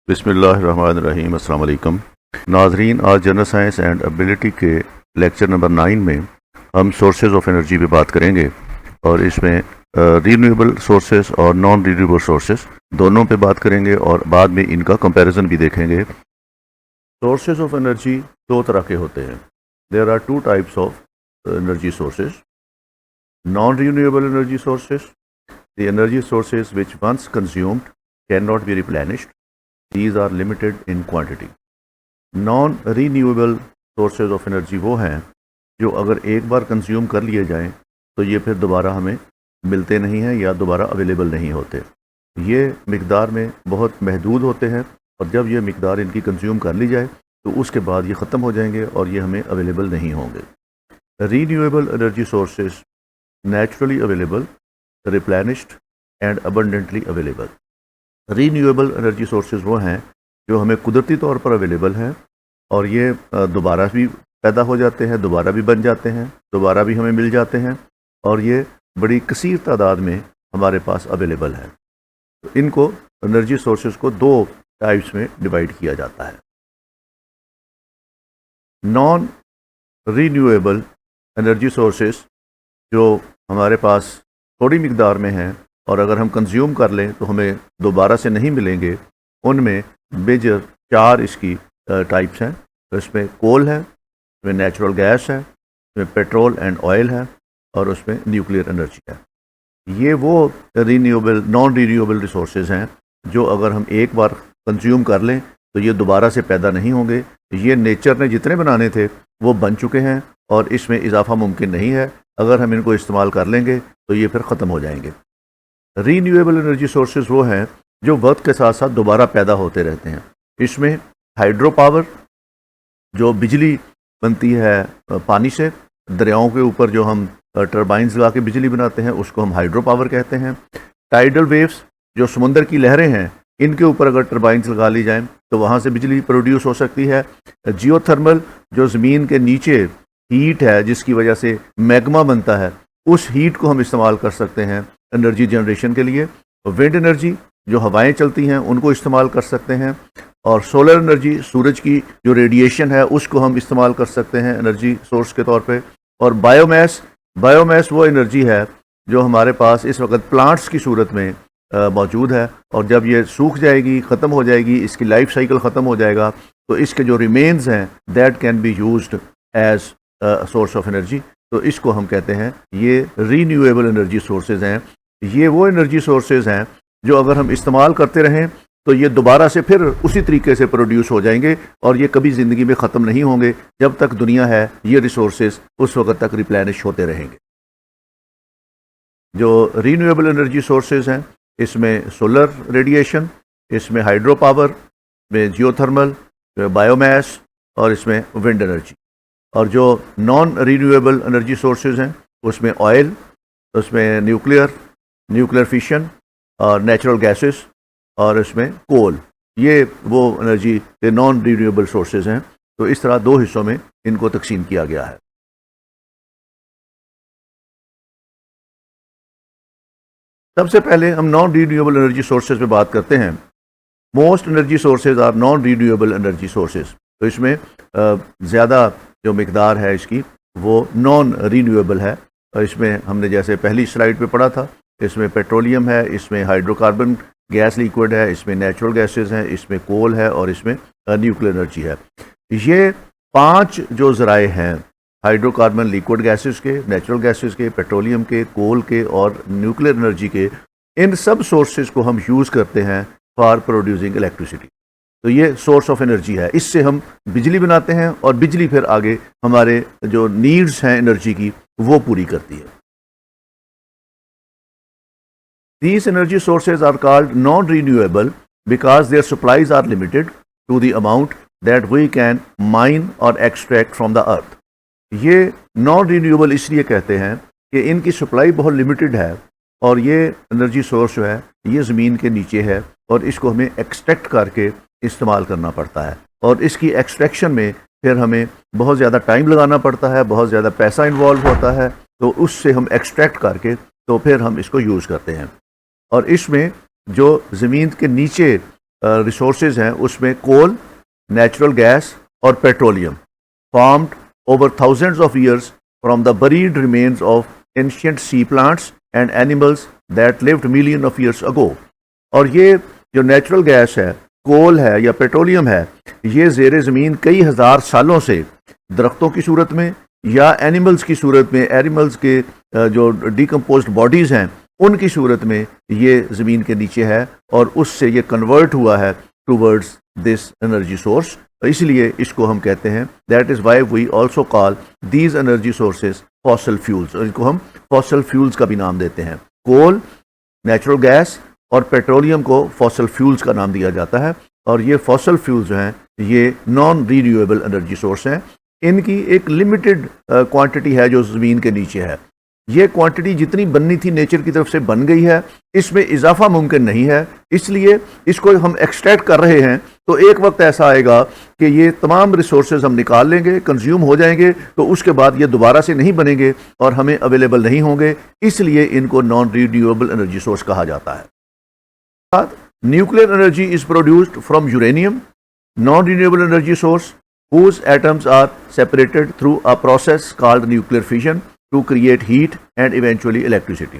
बिस्मिल्लाहिर्रहमानिर्रहीम। अस्सलाम वालेकुम नाजरीन, आज जनरल साइंस एंड एबिलिटी के लेक्चर नंबर 9 में हम सोर्सेज ऑफ एनर्जी पे बात करेंगे और इसमें रीन्यूएबल सोर्सेज और नॉन रीन्यूएबल सोर्सेज दोनों पे बात करेंगे और बाद में इनका कंपैरिजन भी देखेंगे। सोर्सेज ऑफ एनर्जी दो तरह के होते हैं। There are two types of energy sources. Non renewable energy sources, the energy sources which once consumed can not be replenished, these are limited in quantity. Non renewable sources of energy वो हैं जो अगर एक बार consume कर लिए जाएं तो ये फिर दोबारा हमें मिलते नहीं हैं या दोबारा अवेलेबल नहीं होते। ये मिकदार में बहुत महदूद होते हैं और जब ये मिकदार इनकी कंज्यूम कर ली जाए तो उसके बाद ये ख़त्म हो जाएंगे और ये हमें अवेलेबल नहीं होंगे। Renewable energy sources naturally available, replenished and abundantly available. Renewable energy sources वो हैं जो हमें कुदरती तौर पर अवेलेबल हैं और ये दोबारा भी पैदा हो जाते हैं, दोबारा भी बन जाते हैं, दोबारा भी हमें मिल जाते हैं और ये बड़ी कसीर तादाद में हमारे पास अवेलेबल है। तो इनको एनर्जी सोर्सेज को दो टाइप्स में डिवाइड किया जाता है। नॉन रीन्यूएबल एनर्जी सोर्सेज जो हमारे पास थोड़ी मिकदार में हैं और अगर हम कंज्यूम कर लें तो हमें दोबारा से नहीं मिलेंगे, उनमें मेजर चार इसकी टाइप्स हैं। तो इसमें कोल है, इसमें नेचुरल गैस है, इसमें पेट्रोल एंड ऑयल है और उसमें न्यूक्लियर एनर्जी है। ये वो रीन्यूएबल नॉन रीन्यूएबल रिसोर्सेज हैं जो अगर हम एक बार कंज्यूम कर लें तो ये दोबारा से पैदा नहीं होंगे। ये नेचर ने जितने बनाने थे वो बन चुके हैं और इसमें इजाफा मुमकिन नहीं है। अगर हम इनको इस्तेमाल कर लेंगे तो ये फिर ख़त्म हो जाएंगे। रीन्यूएबल एनर्जी सोर्सेज वो हैं जो वक्त के साथ साथ दोबारा पैदा होते रहते हैं। इसमें हाइड्रो पावर, जो बिजली बनती है पानी से, दरियाओं के ऊपर जो हम टरबाइंस लगा के बिजली बनाते हैं उसको हम हाइड्रो पावर कहते हैं। टाइडल वेव्स, जो समुंदर की लहरें हैं, इनके ऊपर अगर टरबाइंस लगा ली जाएं तो वहाँ से बिजली प्रोड्यूस हो सकती है। जियोथर्मल, जो ज़मीन के नीचे हीट है जिसकी वजह से मैग्मा बनता है, उस हीट को हम इस्तेमाल कर सकते हैं एनर्जी जनरेशन के लिए। विंड एनर्जी, जो हवाएं चलती हैं उनको इस्तेमाल कर सकते हैं। और सोलर एनर्जी, सूरज की जो रेडिएशन है उसको हम इस्तेमाल कर सकते हैं एनर्जी सोर्स के तौर पे। और बायोमास, बायोमास वो एनर्जी है जो हमारे पास इस वक्त प्लांट्स की सूरत में मौजूद है और जब ये सूख जाएगी, ख़त्म हो जाएगी, इसकी लाइफ साइकिल ख़त्म हो जाएगा तो इसके जो रिमेन्स हैं that can be used as source of energy. तो इसको हम कहते हैं ये रीन्यूएबल एनर्जी सोर्सेज हैं। ये वो एनर्जी सोर्सेज हैं जो अगर हम इस्तेमाल करते रहें तो ये दोबारा से फिर उसी तरीके से प्रोड्यूस हो जाएंगे और ये कभी ज़िंदगी में ख़त्म नहीं होंगे। जब तक दुनिया है ये रिसोर्सेज उस वक्त तक रिप्लेनिश होते रहेंगे। जो रीन्यूएबल एनर्जी सोर्सेज हैं इसमें सोलर रेडिएशन, इसमें हाइड्रो पावर, में जियोथर्मल, बायोमास और इसमें विंड एनर्जी। और जो नॉन रीन्यूएबल एनर्जी सोर्सेज हैं उसमें ऑयल, उसमें न्यूक्लियर फिशन और नेचुरल गैसेस और इसमें कोल। ये वो एनर्जी के नॉन रीन्यूएबल सोर्सेज हैं। तो इस तरह दो हिस्सों में इनको तकसीम किया गया है। सबसे पहले हम नॉन रीन्यूएबल एनर्जी सोर्सेज पे बात करते हैं। Most energy sources are non renewable energy sources. तो इसमें ज़्यादा जो मिकदार है इसकी वो नॉन रीन्यूएबल है। और इसमें हमने जैसे पहली स्लाइड पे पढ़ा था, इसमें पेट्रोलियम है, इसमें हाइड्रोकार्बन गैस लिक्विड है, इसमें नेचुरल गैसेस हैं, इसमें कोल है और इसमें न्यूक्लियर एनर्जी है। ये पांच जो ज़राए हैं हाइड्रोकार्बन लिक्विड गैसेस के, नेचुरल गैसेस के, पेट्रोलियम के, कोल के और न्यूक्लियर एनर्जी के, इन सब सोर्सेज को हम यूज़ करते हैं फॉर प्रोड्यूसिंग इलेक्ट्रिसिटी। तो ये सोर्स ऑफ एनर्जी है। इससे हम बिजली बनाते हैं और बिजली फिर आगे हमारे जो नीड्स हैं एनर्जी की वो पूरी करती है। These energy sources are called non-renewable because their supplies are limited to the amount that we can mine or extract from the earth. ये नॉन रीन्यूएबल इसलिए कहते हैं कि इनकी सप्लाई बहुत लिमिटेड है और ये एनर्जी सोर्स जो है ये ज़मीन के नीचे है और इसको हमें एक्सट्रैक्ट करके इस्तेमाल करना पड़ता है। और इसकी एक्सट्रैक्शन में फिर हमें बहुत ज़्यादा टाइम लगाना पड़ता है, बहुत ज़्यादा पैसा इन्वॉल्व होता है। तो उससे हम एक्सट्रैक्ट करके तो फिर हम इसको यूज़ करते हैं। और इसमें जो ज़मीन के नीचे रिसोर्सेज हैं उसमें कोल, नेचुरल गैस और petroleum formed over thousands of years from the buried remains of ancient sea plants and animals that lived million of years ago। और ये जो नेचुरल गैस है, कोल है या पेट्रोलियम है, ये ज़ेरे ज़मीन कई हज़ार सालों से दरख्तों की सूरत में या एनिमल्स की सूरत में, एनिमल्स के जो डिकम्पोज्ड बॉडीज़ हैं उनकी सूरत में ये ज़मीन के नीचे है और उससे ये कन्वर्ट हुआ है टूवर्ड्स दिस एनर्जी सोर्स। इसलिए इसको हम कहते हैं, that is why we also call these energy sources fossil fuels. और इनको हम फॉसल फ्यूल्स का भी नाम देते हैं। कोल, नेचुरल गैस और पेट्रोलियम को फॉसल फ्यूल्स का नाम दिया जाता है। और ये फॉसल फ्यूल्स जो हैं ये नॉन रीन्यूएबल एनर्जी सोर्स हैं। इनकी एक लिमिटेड क्वांटिटी है जो ज़मीन के नीचे है। ये क्वांटिटी जितनी बननी थी नेचर की तरफ से बन गई है, इसमें इजाफा मुमकिन नहीं है। इसलिए इसको हम एक्सट्रैक्ट कर रहे हैं। तो एक वक्त ऐसा आएगा कि ये तमाम रिसोर्सेज हम निकाल लेंगे, कंज्यूम हो जाएंगे, तो उसके बाद ये दोबारा से नहीं बनेंगे और हमें अवेलेबल नहीं होंगे। इसलिए इनको नॉन रिन्यूएबल एनर्जी सोर्स कहा जाता है। Nuclear energy is produced from uranium, non renewable energy source whose atoms are separated through a process called nuclear fission to create heat and eventually electricity।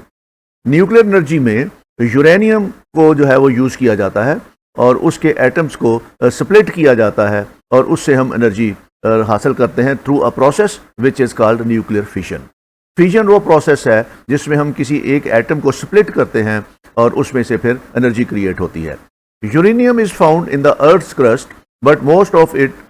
Nuclear energy में uranium को जो है वो use किया जाता है और उसके एटम्स को स्प्लिट किया जाता है और उससे हम एनर्जी हासिल करते हैं through a process which is called nuclear fission. Fission वो प्रोसेस है जिसमें हम किसी एक एटम को स्प्लिट करते हैं और उसमें से फिर एनर्जी क्रिएट होती है। Uranium is found in the earth's crust but most of it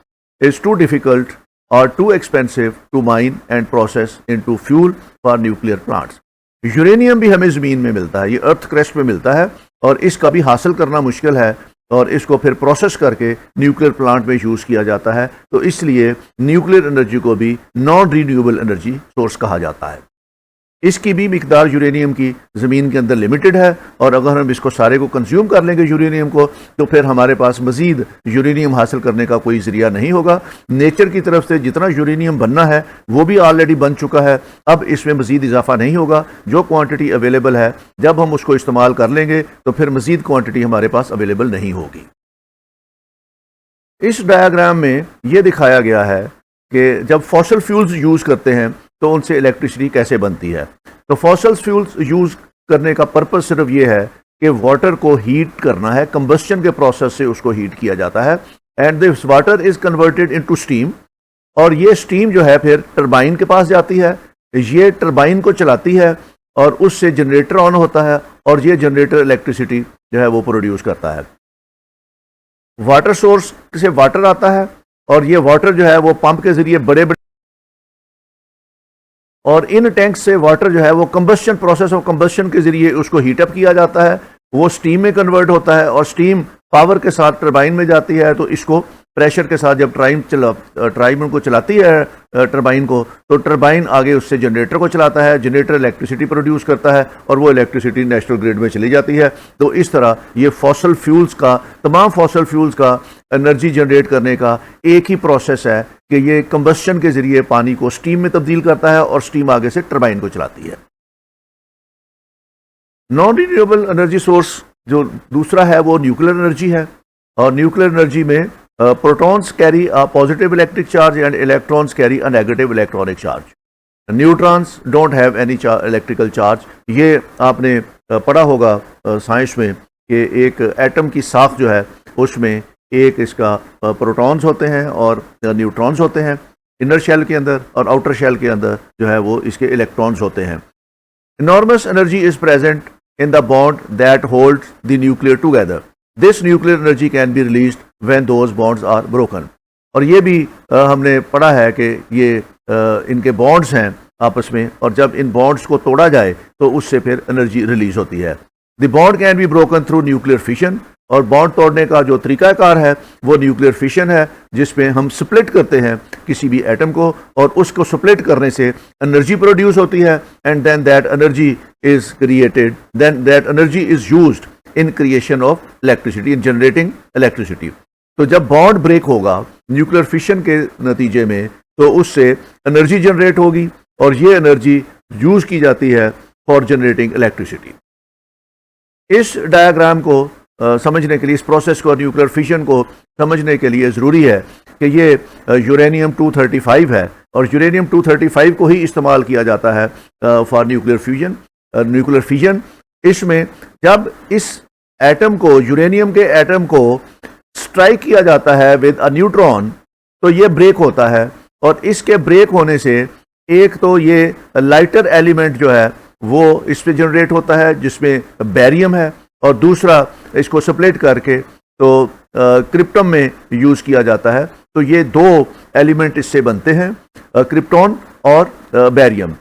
is too difficult or too expensive to mine and process into fuel for nuclear plants। Uranium भी हमें ज़मीन में मिलता है, ये अर्थ क्रस्ट में मिलता है और इसका भी हासिल करना मुश्किल है और इसको फिर प्रोसेस करके न्यूक्लियर प्लांट में यूज़ किया जाता है। तो इसलिए न्यूक्लियर एनर्जी को भी नॉन रीन्यूएबल एनर्जी सोर्स कहा जाता है। इसकी भी मिकदार यूरेनियम की ज़मीन के अंदर लिमिटेड है और अगर हम इसको सारे को कंज्यूम कर लेंगे यूरेनियम को, तो फिर हमारे पास मज़ीद यूरेनियम हासिल करने का कोई ज़रिया नहीं होगा। नेचर की तरफ से जितना यूरेनियम बनना है वो भी ऑलरेडी बन चुका है, अब इसमें मज़ीद इजाफा नहीं होगा। जो क्वांटिटी अवेलेबल है जब हम उसको इस्तेमाल कर लेंगे तो फिर मज़ीद क्वांटिटी हमारे पास अवेलेबल नहीं होगी। इस डायग्राम में ये दिखाया गया है कि जब फॉसल फ्यूल्स यूज़ करते हैं तो उनसे इलेक्ट्रिसिटी कैसे बनती है। तो फॉसल फ्यूल्स यूज़ करने का पर्पस सिर्फ ये है कि वाटर को हीट करना है, कंबस्शन के प्रोसेस से उसको हीट किया जाता है and this water is converted into steam. और ये स्टीम जो है फिर टरबाइन के पास जाती है, ये टरबाइन को चलाती है और उससे जनरेटर ऑन होता है और ये जनरेटर इलेक्ट्रिसिटी जो है वो प्रोड्यूस करता है। वाटर सोर्स से वाटर आता है और ये वाटर जो है वो पंप के ज़रिए बड़े बड़े और इन टैंक से वाटर जो है वो कंबस्शन प्रोसेस ऑफ कंबस्शन के ज़रिए उसको हीटअप किया जाता है, वो स्टीम में कन्वर्ट होता है और स्टीम पावर के साथ टरबाइन में जाती है। तो इसको प्रेशर के साथ जब टरबाइन को चलाती है टरबाइन को, तो टरबाइन आगे उससे जनरेटर को चलाता है, जनरेटर इलेक्ट्रिसिटी प्रोड्यूस करता है और वो इलेक्ट्रिसिटी नेशनल ग्रिड में चली जाती है। तो इस तरह ये फॉसल फ्यूल्स का, तमाम फॉसल फ्यूल्स का एनर्जी जनरेट करने का एक ही प्रोसेस है कि ये कंबस्शन के ज़रिए पानी को स्टीम में तब्दील करता है और स्टीम आगे से टरबाइन को चलाती है। नॉन रिन्यूएबल एनर्जी सोर्स जो दूसरा है वो न्यूक्लियर एनर्जी है और न्यूक्लियर एनर्जी में protons carry a positive electric charge and electrons carry a negative electronic charge. Neutrons don't have any electrical charge. ये आपने पढ़ा होगा साइंस में कि एक एटम की साख जो है उसमें एक इसका प्रोटॉन्स होते हैं और न्यूट्रॉन्स होते हैं इनर शेल के अंदर, और आउटर शेल के अंदर जो है वो इसके इलेक्ट्रॉन्स होते हैं। Enormous energy is present in the bond that holds the nuclear together. This nuclear energy can be released when those bonds are broken। और ये भी हमने पढ़ा है कि ये इनके बॉन्ड्स हैं आपस में और जब इन बॉन्ड्स को तोड़ा जाए तो उससे फिर एनर्जी रिलीज होती है। The bond can be broken through nuclear fission. और बॉन्ड तोड़ने का जो तरीकाकार है वो न्यूक्लियर फिशन है, जिसमें हम स्प्लिट करते हैं किसी भी एटम को और उसको स्प्लिट करने से एनर्जी प्रोड्यूस होती है and then that energy is created, then that energy is used in creation of electricity, in generating electricity. तो जब बॉन्ड ब्रेक होगा न्यूक्लियर फिशन के नतीजे में तो उससे एनर्जी जनरेट होगी और ये एनर्जी यूज की जाती है फॉर जनरेटिंग इलेक्ट्रिसिटी। इस डायग्राम को समझने के लिए, इस प्रोसेस को, न्यूक्लियर फिशन को समझने के लिए ज़रूरी है कि ये यूरेनियम 235 है और यूरेनियम 235 को ही इस्तेमाल किया जाता है फॉर न्यूक्लियर फिजन। इसमें जब इस एटम को, यूरेनियम के एटम को स्ट्राइक किया जाता है विद अ न्यूट्रॉन, तो ये ब्रेक होता है और इसके ब्रेक होने से एक तो ये लाइटर एलिमेंट जो है वो इस पे जनरेट होता है जिसमें बैरियम है, और दूसरा इसको सेपरेट करके तो क्रिप्टन में यूज़ किया जाता है। तो ये दो एलिमेंट इससे बनते हैं, क्रिप्टॉन और बैरियम।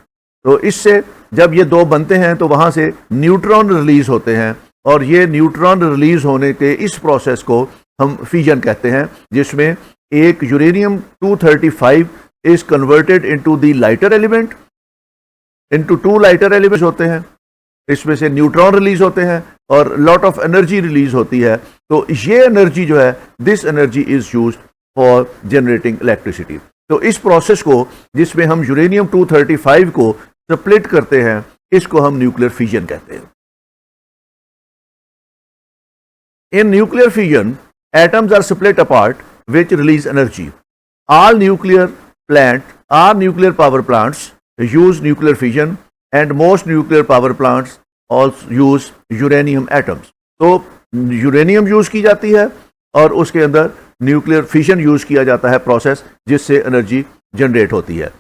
तो इससे जब ये दो बनते हैं तो वहाँ से न्यूट्रॉन रिलीज होते हैं और ये न्यूट्रॉन रिलीज होने के इस प्रोसेस को हम फिजन कहते हैं, जिसमें एक uranium 235 is converted into the lighter element, into two lighter elements होते हैं, इसमें से न्यूट्रॉन रिलीज होते हैं और लॉट ऑफ एनर्जी रिलीज होती है। तो ये एनर्जी जो है, this energy is used for generating electricity. तो इस प्रोसेस को, जिसमें हम यूरेनियम 235 को स्प्लिट करते हैं, इसको हम न्यूक्लियर फिजन कहते हैं। In nuclear fission atoms are split apart which release energy. All nuclear power plants use nuclear fission and most nuclear power plants also use uranium atoms. तो यूरेनियम यूज की जाती है और उसके अंदर न्यूक्लियर फिशन यूज किया जाता है, प्रोसेस जिससे एनर्जी जनरेट होती है।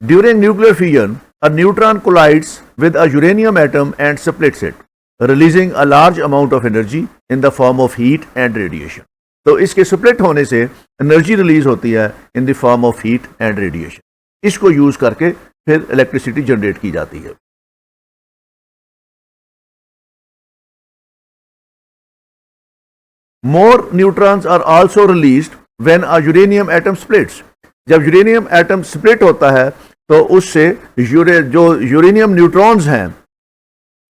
During nuclear fission a neutron collides with a uranium atom and splits it, releasing a large amount of energy in the form of heat and radiation. तो इसके split होने से एनर्जी रिलीज होती है in the form of heat and radiation. इसको use करके फिर electricity generate की जाती है। More neutrons are also released when a uranium atom splits. जब यूरेनियम एटम स्प्लिट होता है तो उससे जो यूरेनियम न्यूट्रॉन्स हैं,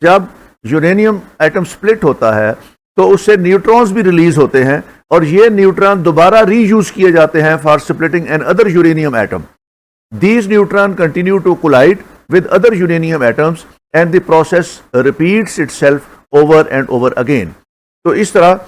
जब यूरेनियम एटम स्प्लिट होता है तो उससे न्यूट्रॉन्स भी रिलीज होते हैं और ये न्यूट्रॉन दोबारा रीयूज किए जाते हैं for splitting another uranium atom. These neutron continue to collide with other uranium atoms and the process repeats itself over and over again. तो इस तरह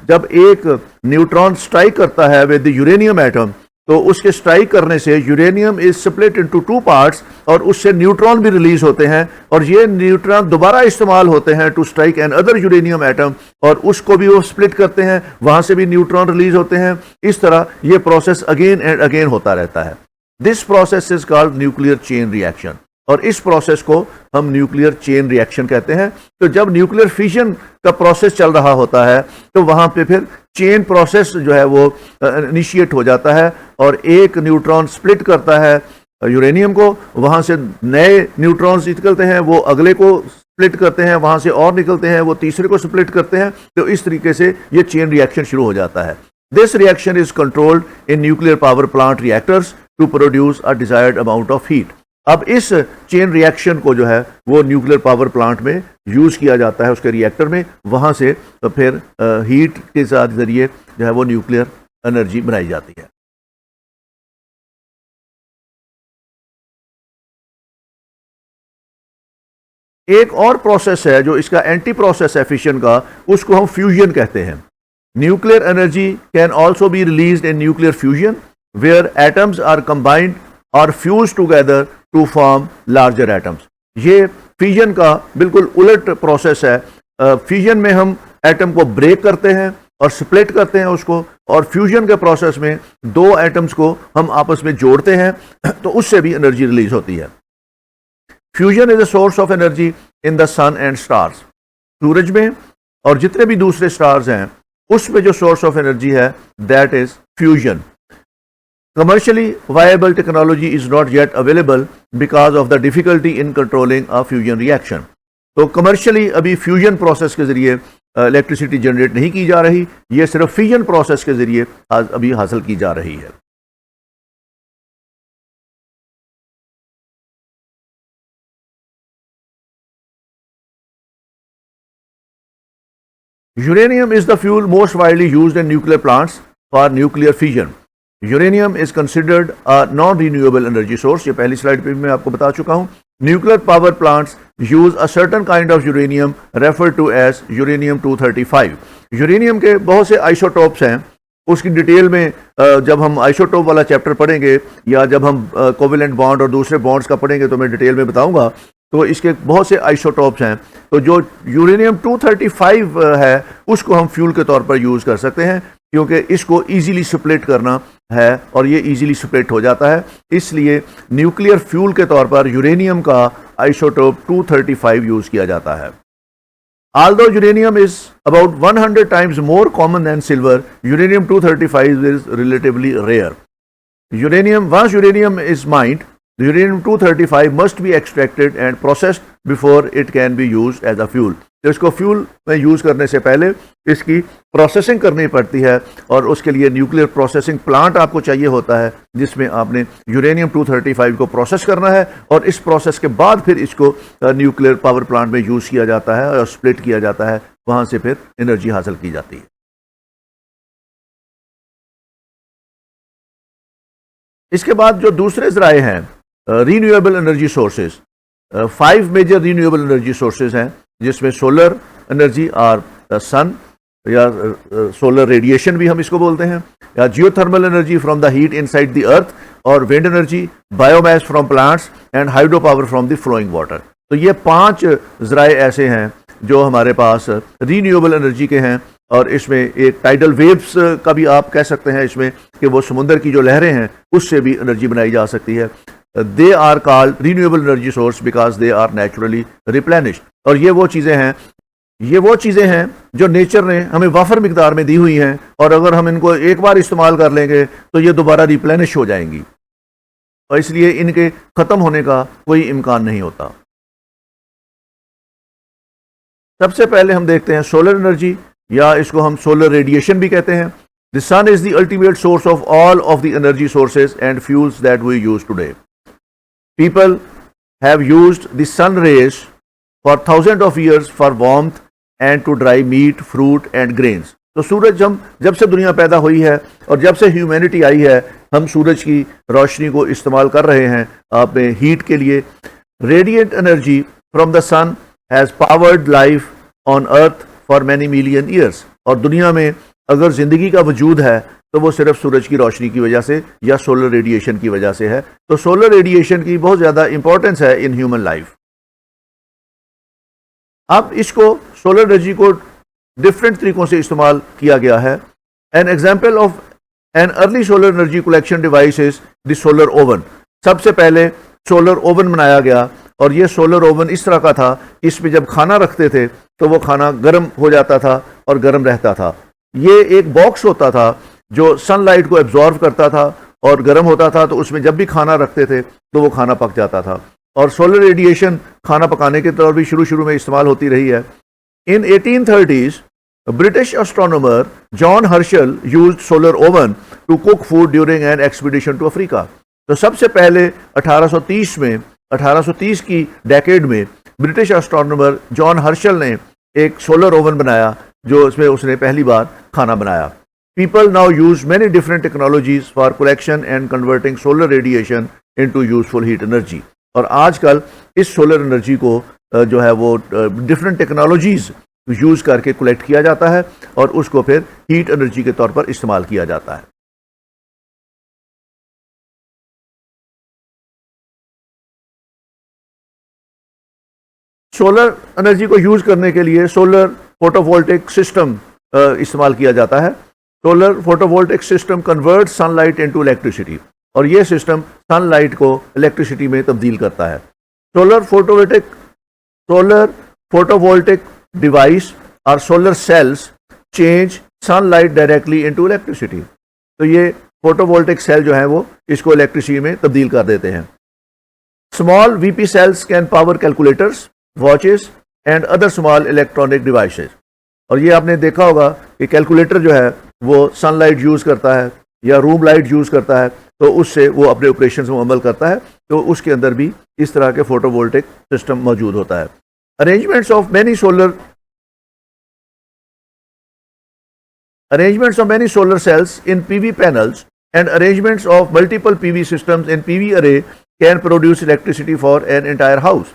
जब एक न्यूट्रॉन स्ट्राइक करता है विद द यूरेनियम एटम, तो उसके स्ट्राइक करने से uranium is split into two parts और उससे न्यूट्रॉन भी रिलीज होते हैं और ये न्यूट्रॉन दोबारा इस्तेमाल होते हैं to strike another uranium atom और उसको भी वो स्प्लिट करते हैं, वहां से भी न्यूट्रॉन रिलीज होते हैं। इस तरह ये प्रोसेस अगेन एंड अगेन होता रहता है। This process is called nuclear chain reaction और इस प्रोसेस को हम न्यूक्लियर चेन रिएक्शन कहते हैं। तो जब न्यूक्लियर फिशन का प्रोसेस चल रहा होता है तो वहां पे फिर चेन प्रोसेस जो है वो इनिशिएट हो जाता है और एक न्यूट्रॉन स्प्लिट करता है यूरेनियम को, वहां से नए न्यूट्रॉन्स निकलते हैं, वो अगले को स्प्लिट करते हैं, वहां से और निकलते हैं, वो तीसरे को स्प्लिट करते हैं। तो इस तरीके से ये चेन रिएक्शन शुरू हो जाता है। This reaction is controlled in nuclear power plant reactors to produce a desired amount of heat. अब इस चेन रिएक्शन को जो है वो न्यूक्लियर पावर प्लांट में यूज किया जाता है, उसके रिएक्टर में, वहां से तो फिर हीट के साथ जरिए जो है वो न्यूक्लियर एनर्जी बनाई जाती है। एक और प्रोसेस है जो इसका एंटी प्रोसेस है फिशन का, उसको हम फ्यूजन कहते हैं। Nuclear energy can also be released in nuclear fusion where atoms are combined or fuse together to form larger atoms. ये फ्यूजन का बिल्कुल उलट प्रोसेस है। फ्यूजन में हम एटम को ब्रेक करते हैं और स्प्लिट करते हैं उसको, और फ्यूजन के प्रोसेस में दो एटम्स को हम आपस में जोड़ते हैं तो उससे भी एनर्जी रिलीज होती है। Fusion is a source of energy in the sun and stars. सूरज में और जितने भी दूसरे स्टार्स हैं उसमें जो सोर्स ऑफ एनर्जी है that is fusion. Commercially viable technology is not yet available because of the difficulty in controlling a fusion reaction. तो कमर्शियली अभी फ्यूजन प्रोसेस के जरिए इलेक्ट्रिसिटी जनरेट नहीं की जा रही, ये सिर्फ फ्यूजन प्रोसेस के जरिए अभी हासिल की जा रही है। Uranium is the fuel most widely used in nuclear plants for nuclear fission. Uranium is considered a non renewable energy source. ये पहली स्लाइड पे भी मैं आपको बता चुका हूं। Nuclear power plants use a certain kind of uranium refer to as uranium 235। Uranium के बहुत से आइसोटोप्स हैं, उसकी डिटेल में जब हम आइसोटोप वाला चैप्टर पढ़ेंगे या जब हम कोवेलेंट बॉन्ड और दूसरे बॉन्ड्स का पढ़ेंगे तो मैं डिटेल में बताऊंगा। तो इसके बहुत से आइसोटोप्स हैं। तो जो यूरेनियम 235 है उसको हम फ्यूल के तौर पर यूज़ कर सकते हैं, क्योंकि इसको इजीली स्प्लिट करना है और ये इजीली स्प्लिट हो जाता है। इसलिए न्यूक्लियर फ्यूल के तौर पर यूरेनियम का आइसोटोप 235 यूज़ किया जाता है। Although uranium is about 100 times more common than silver, uranium-235 is relatively rare. Once uranium is mined, the uranium-235 must be extracted and processed before it can be used as a fuel. तो इसको fuel में use करने से पहले इसकी processing करनी पड़ती है और उसके लिए न्यूक्लियर प्रोसेसिंग प्लांट आपको चाहिए होता है, जिसमें आपने यूरेनियम 235 को प्रोसेस करना है और इस प्रोसेस के बाद फिर इसको न्यूक्लियर पावर प्लांट में यूज़ किया जाता है और स्प्लिट किया जाता है, वहाँ से फिर एनर्जी हासिल की जाती है। इसके बाद जो दूसरे ज़राए हैं renewable energy sources, 5 major renewable energy sources हैं, जिसमें सोलर एनर्जी और सन या सोलर रेडिएशन भी हम इसको बोलते हैं, या geothermal energy from the heat inside the earth, और wind energy, biomass from plants and hydro power from the flowing water. तो ये 5 ज़राए ऐसे हैं जो हमारे पास रीन्यूएबल एनर्जी के हैं। और इसमें एक टाइडल वेव्स का भी आप कह सकते हैं इसमें कि वो समुद्र की जो लहरें हैं उससे भी एनर्जी बनाई जा सकती है। They are called renewable energy source because they are naturally replenished. और ये वो चीज़ें हैं जो नेचर ने हमें वाफर मिकदार में दी हुई हैं, और अगर हम इनको एक बार इस्तेमाल कर लेंगे तो ये दोबारा रिप्लेनिश हो जाएंगी, और इसलिए इनके ख़त्म होने का कोई इम्कान नहीं होता। सबसे पहले हम देखते हैं सोलर एनर्जी, या इसको हम सोलर रेडिएशन भी कहते हैं। The sun is the ultimate source of all of the energy sources and fuels that we use today. People have used the sun rays for thousand of years for warmth and to dry meat, fruit and grains. तो सूरज, हम जब से दुनिया पैदा हुई है और जब से ह्यूमैनिटी आई है, हम सूरज की रोशनी को इस्तेमाल कर रहे हैं अपने हीट के लिए। Radiant energy from the sun has powered life on earth for many million years. और दुनिया में अगर ज़िंदगी का वजूद है तो वो सिर्फ सूरज की रोशनी की वजह से या सोलर रेडिएशन की वजह से है। तो सोलर रेडिएशन की बहुत ज़्यादा इंपॉर्टेंस है इन ह्यूमन लाइफ। अब इसको सोलर एनर्जी को डिफरेंट तरीकों से इस्तेमाल किया गया है। An example of an early solar energy collection device is the solar oven. सबसे पहले सोलर ओवन बनाया गया, और ये सोलर ओवन इस तरह का था, इसमें जब खाना रखते थे तो वो खाना गर्म हो जाता था और गर्म रहता था। ये एक बॉक्स होता था जो सनलाइट को एब्जॉर्व करता था और गर्म होता था, तो उसमें जब भी खाना रखते थे तो वो खाना पक जाता था। और सोलर रेडिएशन खाना पकाने के तौर भी शुरू में इस्तेमाल होती रही है। In 1830s British astronomer John Herschel used solar oven to cook food during an expedition to Africa. तो सबसे पहले 1830 की डेकेड में ब्रिटिश एस्ट्रोनॉमर जॉन हर्शल ने एक सोलर ओवन बनाया, जो इसमें उसने पहली बार खाना बनाया। People now use many different technologies for collection and converting solar radiation into useful heat energy. और आजकल इस सोलर एनर्जी को जो है वो डिफरेंट टेक्नोलॉजीज यूज करके कलेक्ट किया जाता है और उसको फिर हीट एनर्जी के तौर पर इस्तेमाल किया जाता है। सोलर एनर्जी को यूज करने के लिए सोलर फोटोवोल्टिक सिस्टम इस्तेमाल किया जाता है। Solar photovoltaic system convert sunlight into electricity, और ये सिस्टम सनलाइट को इलेक्ट्रिसिटी में तब्दील करता है। सोलर फोटोवोल्टिक डिवाइस और solar cells change sunlight directly into electricity. तो ये फोटोवोल्टिक सेल जो है वो इसको इलेक्ट्रिसिटी में तब्दील कर देते हैं। Small VP cells can power calculators, watches and other small electronic devices. और ये आपने देखा होगा कि कैलकुलेटर जो है वो सनलाइट यूज़ करता है या रूम लाइट यूज़ करता है, तो उससे वो अपने ऑपरेशन में अमल करता है। तो उसके अंदर भी इस तरह के फोटोवोल्टिक सिस्टम मौजूद होता है। Arrangements of many solar cells in PV panels and arrangements of multiple PV systems in PV array can produce electricity for an entire house.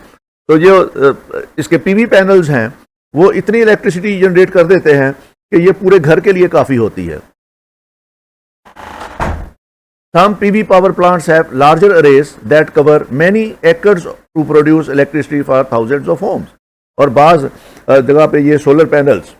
तो जो इसके पीवी पैनल्स हैं वो इतनी इलेक्ट्रिसिटी जनरेट कर देते हैं कि ये पूरे घर के लिए काफ़ी होती है। Some PV power plants have larger arrays that cover many acres to produce electricity for thousands of homes. और बाज़ जगह पे ये सोलर पैनल्स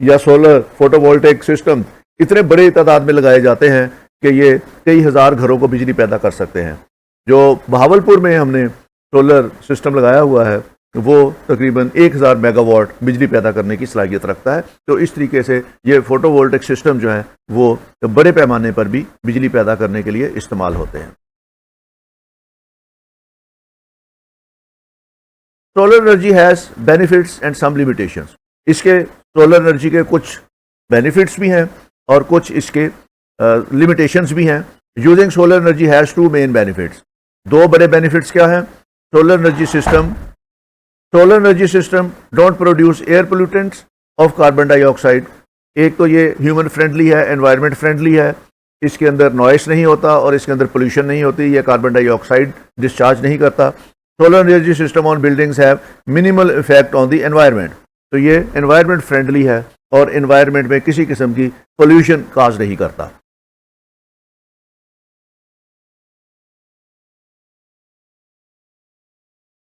या सोलर फोटोवोल्टेक सिस्टम इतने बड़े तादाद में लगाए जाते हैं कि ये कई हज़ार घरों को बिजली पैदा कर सकते हैं। जो बहावलपुर में हमने सोलर सिस्टम लगाया हुआ है वो तकरीबन 1000 मेगावाट बिजली पैदा करने की सलाहियत रखता है। तो इस तरीके से ये फोटोवोल्टिक सिस्टम जो है वो बड़े पैमाने पर भी बिजली पैदा करने के लिए इस्तेमाल होते हैं। Solar energy has benefits and some limitations. इसके सोलर एनर्जी के कुछ बेनिफिट्स भी हैं और कुछ इसके लिमिटेशंस भी हैं। Using solar energy has two main benefits. दो बड़े बेनिफिट्स क्या हैं? Solar energy system don't produce air pollutants of carbon dioxide. एक तो ये ह्यूमन फ्रेंडली है, एनवायरनमेंट फ्रेंडली है, इसके अंदर नॉइस नहीं होता और इसके अंदर पोल्यूशन नहीं होती, ये कार्बन डाइऑक्साइड डिस्चार्ज नहीं करता। Solar energy system on buildings have minimal effect on the environment. तो ये एनवायरनमेंट फ्रेंडली है और एनवायरनमेंट में किसी किस्म की पोल्यूशन काज नहीं करता।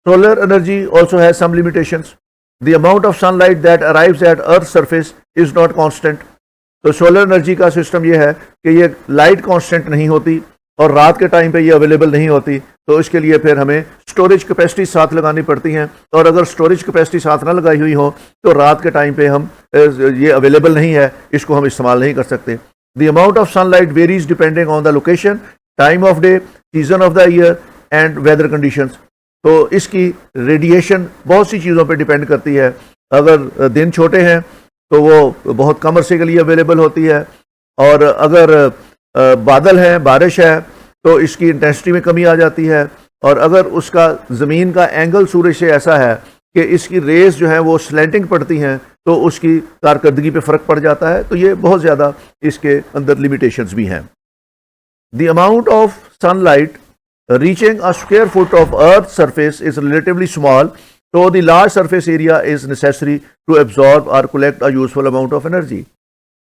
Solar energy also has some limitations. The amount of sunlight that arrives at Earth's surface is not constant. तो सोलर एनर्जी का सिस्टम ये है कि ये लाइट कांस्टेंट नहीं होती और रात के टाइम पे ये अवेलेबल नहीं होती। तो इसके लिए फिर हमें स्टोरेज कैपेसिटी साथ लगानी पड़ती हैं और अगर स्टोरेज कैपेसिटी साथ ना लगाई हुई हो तो रात के टाइम पे हम ये अवेलेबल नहीं है, इसको हम इस्तेमाल नहीं कर सकते। The amount of sunlight varies depending on the location, time of day, season of the year and weather conditions. तो इसकी रेडिएशन बहुत सी चीज़ों पे डिपेंड करती है। अगर दिन छोटे हैं तो वो बहुत कम अरसे के लिए अवेलेबल होती है और अगर बादल हैं, बारिश है तो इसकी इंटेंसिटी में कमी आ जाती है और अगर उसका ज़मीन का एंगल सूरज से ऐसा है कि इसकी रेस जो है वो स्लैंटिंग पड़ती हैं तो उसकी कारकर्दगी पे फ़र्क पड़ जाता है। तो ये बहुत ज़्यादा इसके अंदर लिमिटेशंस भी हैं। The amount of sunlight reaching a square foot of Earth's surface is relatively small, so the large surface area is necessary to absorb or collect a useful amount of energy.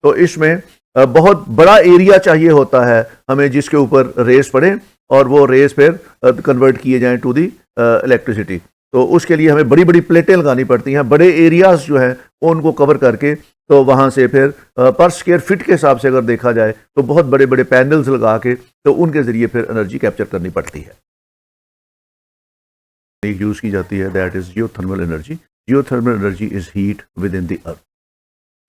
तो इसमें बहुत बड़ा area चाहिए होता है हमें जिसके ऊपर रेस पड़े और वो रेस फिर कन्वर्ट किए जाएं टू दी इलेक्ट्रिसिटी। तो उसके लिए हमें बड़ी बड़ी प्लेटें लगानी पड़ती हैं, बड़े एरियाज जो हैं उनको कवर करके। तो वहाँ से फिर पर स्क्वायर फिट के हिसाब से अगर देखा जाए तो बहुत बड़े बड़े पैनल्स लगा के तो उनके ज़रिए फिर एनर्जी कैप्चर करनी पड़ती है। एक यूज़ की जाती है that is geothermal energy. Geothermal energy is heat within the earth.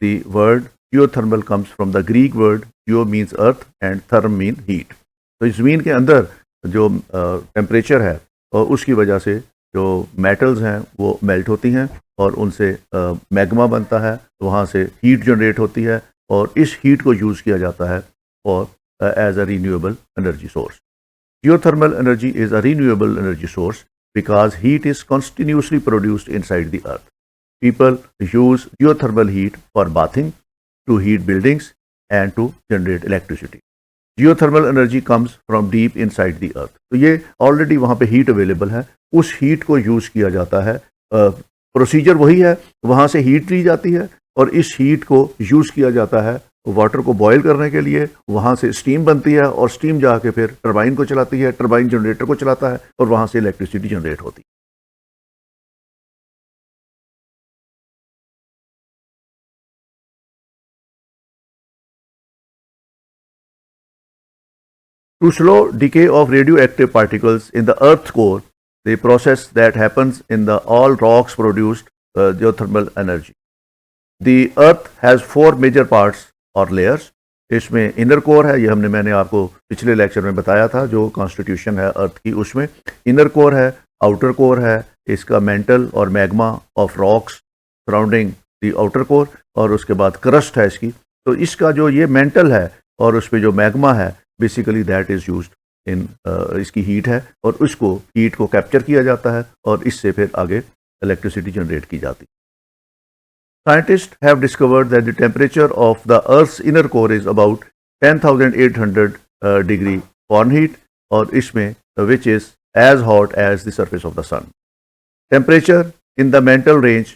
The word geothermal comes from the Greek word geo means earth and therm mean heat. तो ज़मीन के अंदर जो टेम्परेचर है और उसकी वजह से जो मेटल्स हैं वो मेल्ट होती हैं और उनसे मैग्मा बनता है, वहाँ से हीट जनरेट होती है और इस हीट को यूज़ किया जाता है और as a renewable energy source. Geothermal energy is a renewable energy source because heat is continuously produced inside the earth. People use geothermal heat for bathing, to heat buildings and to generate electricity. Geothermal energy comes from deep inside the earth. तो ये already वहाँ पे heat available है, उस heat को use किया जाता है। प्रोसीजर वही है, वहाँ से हीट ली जाती है और इस हीट को यूज़ किया जाता है वाटर को बॉयल करने के लिए। वहाँ से स्टीम बनती है और स्टीम जाके फिर टरबाइन को चलाती है, टरबाइन जनरेटर को चलाता है और वहाँ से इलेक्ट्रिसिटी जनरेट होती है। To slow decay of radioactive particles in the Earth's core, the process that happens in the all rocks produced geothermal energy. The Earth has 4 major parts और लेयर्स। इसमें इनर कोर है, ये मैंने आपको पिछले lecture में बताया था, जो कॉन्स्टिट्यूशन है अर्थ की उसमें इनर कोर है, आउटर कोर है, इसका मेंटल और magma of rocks surrounding the outer core और उसके बाद क्रस्ट है इसकी। तो इसका जो ये मेंटल है और उस पर जो मैग्मा है basically that is used in इसकी हीट है और उसको हीट को कैप्चर किया जाता है और इससे फिर आगे इलेक्ट्रिसिटी जनरेट की जाती है। Scientists have discovered that the temperature of the Earth's inner core is about 10,800 degree Fahrenheit और इसमें which is as hot as the surface of the sun. Temperature in the mental range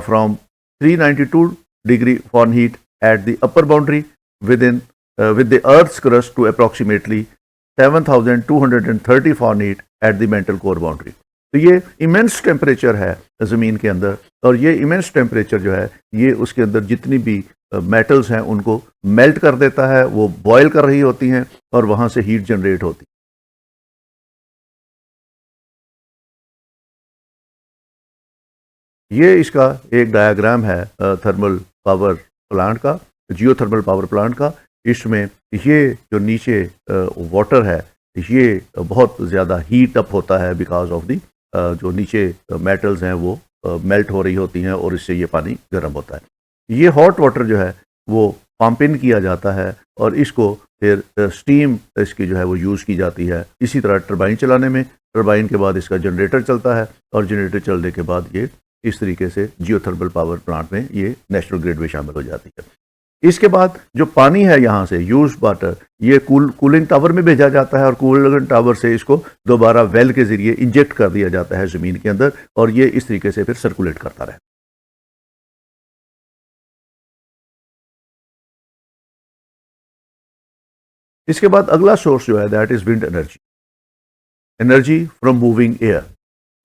from 392 degree Fahrenheit at the upper boundary within with the Earth's crust to approximately 7,230 Fahrenheit at the mantle core boundary. तो ये immense temperature है ज़मीन के अंदर, और ये immense temperature जो है ये उसके अंदर जितनी भी मेटल्स हैं उनको मेल्ट कर देता है, वो बॉयल कर रही होती हैं और वहाँ से हीट जनरेट होती है। ये इसका एक डायग्राम है थर्मल पावर प्लांट का, जियोथर्मल पावर प्लांट का। इसमें ये जो नीचे वाटर है ये बहुत ज़्यादा हीट अप होता है बिकॉज ऑफ दी जो नीचे मेटल्स हैं वो मेल्ट हो रही होती हैं और इससे ये पानी गर्म होता है। ये हॉट वाटर जो है वो पंप इन किया जाता है और इसको फिर स्टीम इसकी जो है वो यूज़ की जाती है। इसी तरह टरबाइन चलाने में, टरबाइन के बाद इसका जनरेटर चलता है और जनरेटर चलने के बाद ये इस तरीके से जियोथर्मल पावर प्लांट में ये नेशनल ग्रिड में शामिल हो जाती है। इसके बाद जो पानी है यहाँ से यूज वाटर ये कूलिंग टावर में भेजा जाता है और कूलिंग टावर से इसको दोबारा वेल के जरिए इंजेक्ट कर दिया जाता है ज़मीन के अंदर और ये इस तरीके से फिर सर्कुलेट करता रहे। इसके बाद अगला सोर्स जो है that is wind energy from moving air.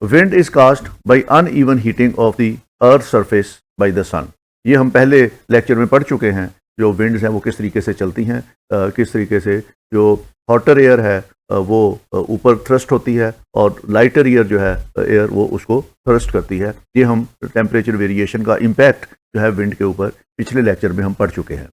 Wind is caused by uneven heating of the earth surface by the sun. ये हम पहले लेक्चर में पढ़ चुके हैं जो विंड्स हैं वो किस तरीके से चलती हैं, किस तरीके से जो हॉटर एयर है वो ऊपर थ्रस्ट होती है और लाइटर एयर जो है एयर वो उसको थ्रस्ट करती है। ये हम टेम्परेचर वेरिएशन का इम्पैक्ट जो है विंड के ऊपर पिछले लेक्चर में हम पढ़ चुके हैं।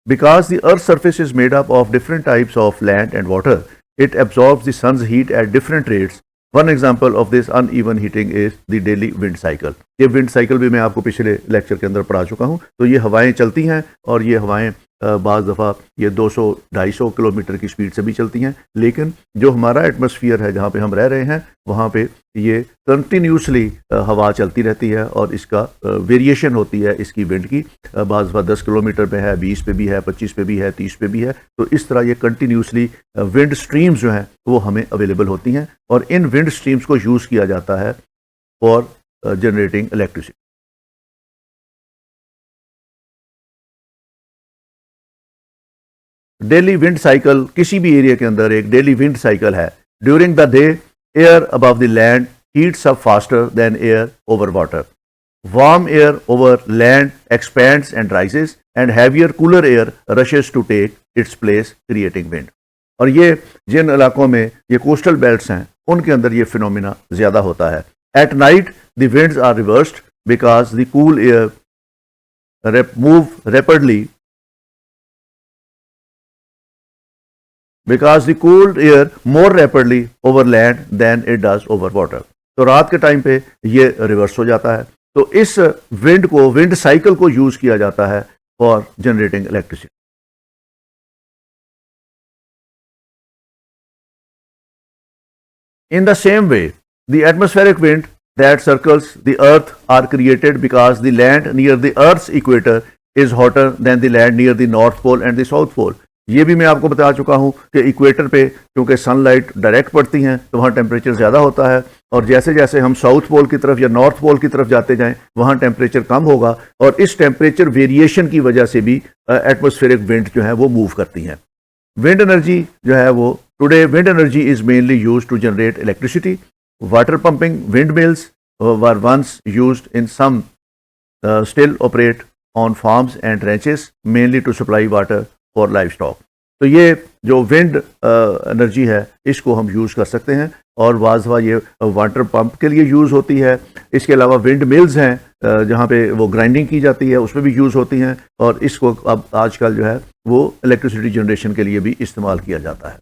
Because the earth surface is made up of different types of land and water, it absorbs the sun's heat at different rates. One example of this uneven heating is the daily wind cycle. ये wind cycle भी मैं आपको पिछले lecture के अंदर पढ़ा चुका हूँ। तो ये हवाएं चलती हैं और ये हवाएं बाज़ दफ़ा ये 200-250 किलोमीटर की स्पीड से भी चलती हैं, लेकिन जो हमारा एटमॉस्फेयर है जहाँ पे हम रह रहे हैं वहाँ पे ये कंटिन्यूसली हवा चलती रहती है और इसका वेरिएशन होती है इसकी विंड की। बाज़ दफ़ा 10 किलोमीटर पे है, 20 पे भी है, 25 पे भी है, 30 पे भी है। तो इस तरह ये कंटिन्यूसली विंड स्ट्रीम्स जो हैं वो हमें अवेलेबल होती हैं और इन विंड स्ट्रीम्स को यूज़ किया जाता है for generating electricity. Daily wind cycle किसी भी एरिया के अंदर एक डेली विंड साइकिल है। During the day air above the land heats up faster than air over water. Warm air over land expands and rises and heavier cooler air rushes to take its place creating wind. और ये जिन इलाकों में ये coastal belts हैं उनके अंदर ये phenomena ज़्यादा होता है। At night the winds are reversed because the cool air move rapidly because the cooled air more rapidly over land than it does over water। तो रात के टाइम पे ये रिवर्स हो जाता है। तो इस विंड को, विंड साइकिल को यूज किया जाता है for generating electricity. In the same way, the atmospheric wind that circles the earth are created because the land near the earth's equator is hotter than the land near the north pole and the south pole। ये भी मैं आपको बता चुका हूँ कि equator पे क्योंकि सनलाइट डायरेक्ट पड़ती हैं तो वहाँ टेम्परेचर ज़्यादा होता है और जैसे जैसे हम साउथ पोल की तरफ या नॉर्थ पोल की तरफ जाते जाएं वहाँ टेम्परेचर कम होगा और इस टेम्परेचर वेरिएशन की वजह से भी एटमॉस्फेरिक विंड जो है वो मूव करती हैं। विंड एनर्जी जो है वो today wind energy is mainly use to generate electricity. Water pumping wind mills were once used in some still operate on farms and ranches mainly to supply water for livestock. तो ये जो wind energy है इसको हम use कर सकते हैं और वाजवा ये वाटर पंप के लिए यूज़ होती है। इसके अलावा विंड मिल्स हैं जहाँ पे वो ग्राइंडिंग की जाती है उसमें भी यूज़ होती हैं और इसको अब आजकल जो है वो इलेक्ट्रिसिटी जनरेशन के लिए भी इस्तेमाल किया जाता है।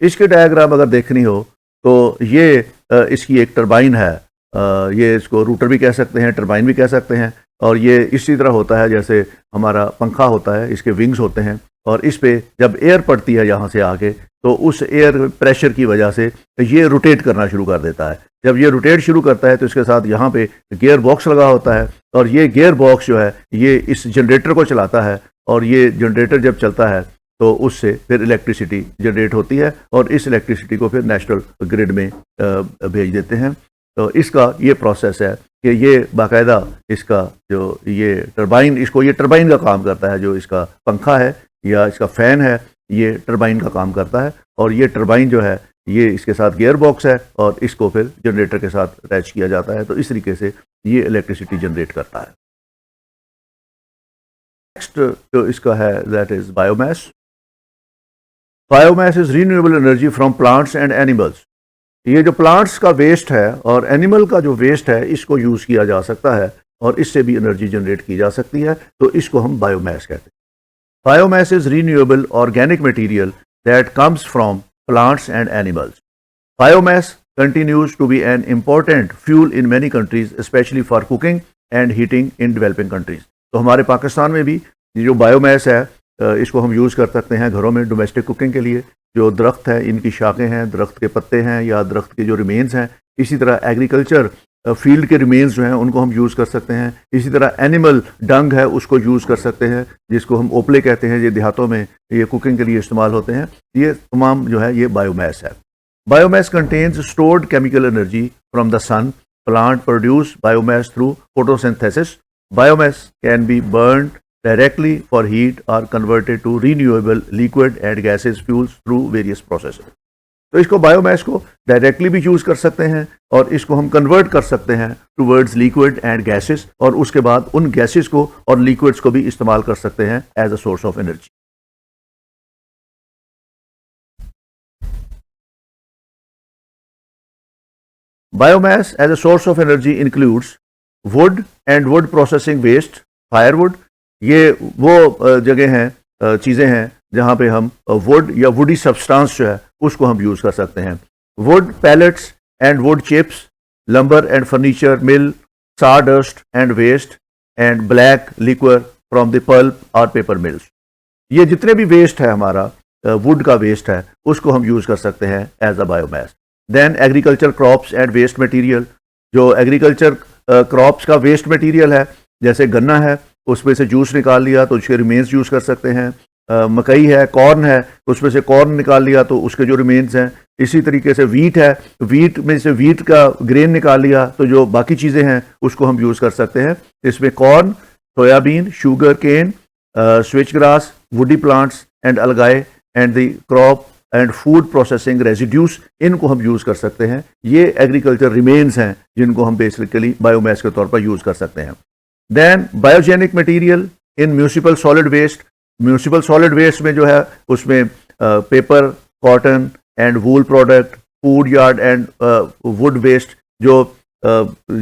इसके डायग्राम अगर देखनी हो तो ये इसकी एक टरबाइन है, ये इसको रूटर भी कह सकते हैं, टरबाइन भी कह सकते हैं। और ये इसी तरह होता है जैसे हमारा पंखा होता है, इसके विंग्स होते हैं और इस पे जब एयर पड़ती है यहाँ से आके तो उस एयर प्रेशर की वजह से ये रोटेट करना शुरू कर देता है। जब ये रोटेट शुरू करता है तो इसके साथ यहाँ पे गियर बॉक्स लगा होता है और ये गियर बॉक्स जो है ये इस जनरेटर को चलाता है और ये जनरेटर जब चलता है तो उससे फिर इलेक्ट्रिसिटी जनरेट होती है और इस इलेक्ट्रिसिटी को फिर नेशनल ग्रिड में भेज देते हैं। तो इसका ये प्रोसेस है कि ये बाकायदा इसका जो ये टरबाइन, इसको ये टरबाइन का काम करता है, जो इसका पंखा है या इसका फ़ैन है ये टरबाइन का काम करता है। और ये टरबाइन जो है ये इसके साथ गियर बॉक्स है और इसको फिर जनरेटर के साथ अटैच किया जाता है। तो इस तरीके से ये इलेक्ट्रिसिटी जनरेट करता है। नेक्स्ट जो इसका है that is biomass. Biomass is renewable energy from plants and animals. ये जो प्लांट्स का वेस्ट है और एनिमल का जो वेस्ट है इसको यूज़ किया जा सकता है और इससे भी एनर्जी जनरेट की जा सकती है। तो इसको हम बायोमास कहते हैं। Biomass is renewable organic material that comes from plants and animals. Biomass continues to be an important fuel in many countries, especially for cooking and heating in developing countries. तो हमारे पाकिस्तान में भी ये जो बायोमास है इसको हम यूज़ कर सकते हैं घरों में डोमेस्टिक कुकिंग के लिए। जो दरख्त है इनकी शाखें हैं, दरख्त के पत्ते हैं या दरख्त के जो रिमेन्स हैं, इसी तरह एग्रीकल्चर फील्ड के रिमेन्स जो हैं उनको हम यूज़ कर सकते हैं। इसी तरह एनिमल डंग है उसको यूज़ कर सकते हैं, जिसको हम ओपले कहते हैं, ये देहातों में ये कुकिंग के लिए इस्तेमाल होते हैं। ये तमाम जो है ये बायोमास है। Biomass contains stored chemical energy from the sun. Plant produce biomass through photosynthesis. Biomass can be burn directly for heat or converted to renewable liquid and gases fuels through various processes. तो इसको biomass को directly भी use कर सकते हैं और इसको हम कन्वर्ट कर सकते हैं टूवर्ड्स लिक्विड एंड गैसेस, और उसके बाद उन गैसेस को और लिक्विड्स को भी इस्तेमाल कर सकते हैं as a source of energy. Biomass as a source of energy includes wood and wood processing waste. Firewood ये वो जगह हैं, चीज़ें हैं जहाँ पे हम वुड या वुडी सब्सटेंस जो है उसको हम यूज़ कर सकते हैं। Wood pellets and wood chips, lumber and furniture mill, sawdust and waste and black liquor from the pulp और पेपर मिल्स। ये जितने भी वेस्ट है हमारा वुड का वेस्ट है उसको हम यूज़ कर सकते हैं as a biomass. Then agriculture crops and waste material, जो एग्रीकल्चर क्रॉप्स का वेस्ट मटीरियल है, जैसे गन्ना है उसमें से जूस निकाल लिया तो उसके रिमेन्स यूज़ कर सकते हैं। मकई है, कॉर्न है, उसमें से कॉर्न निकाल लिया तो उसके जो रिमेन्स हैं। इसी तरीके से वीट है, वीट में से वीट का ग्रेन निकाल लिया तो जो बाकी चीज़ें हैं उसको हम यूज़ कर सकते हैं। इसमें corn, soybean, sugar cane, switch grass, woody plants and algae and the crop and food processing residues, इनको हम यूज़ कर सकते हैं। ये एग्रीकल्चर रिमेन्स हैं जिनको हम बेसिकली बायोमास के तौर पर यूज़ कर सकते हैं। Then biogenic material in municipal solid waste. Municipal solid waste में जो है उसमें paper, cotton and wool product, food yard and wood waste, जो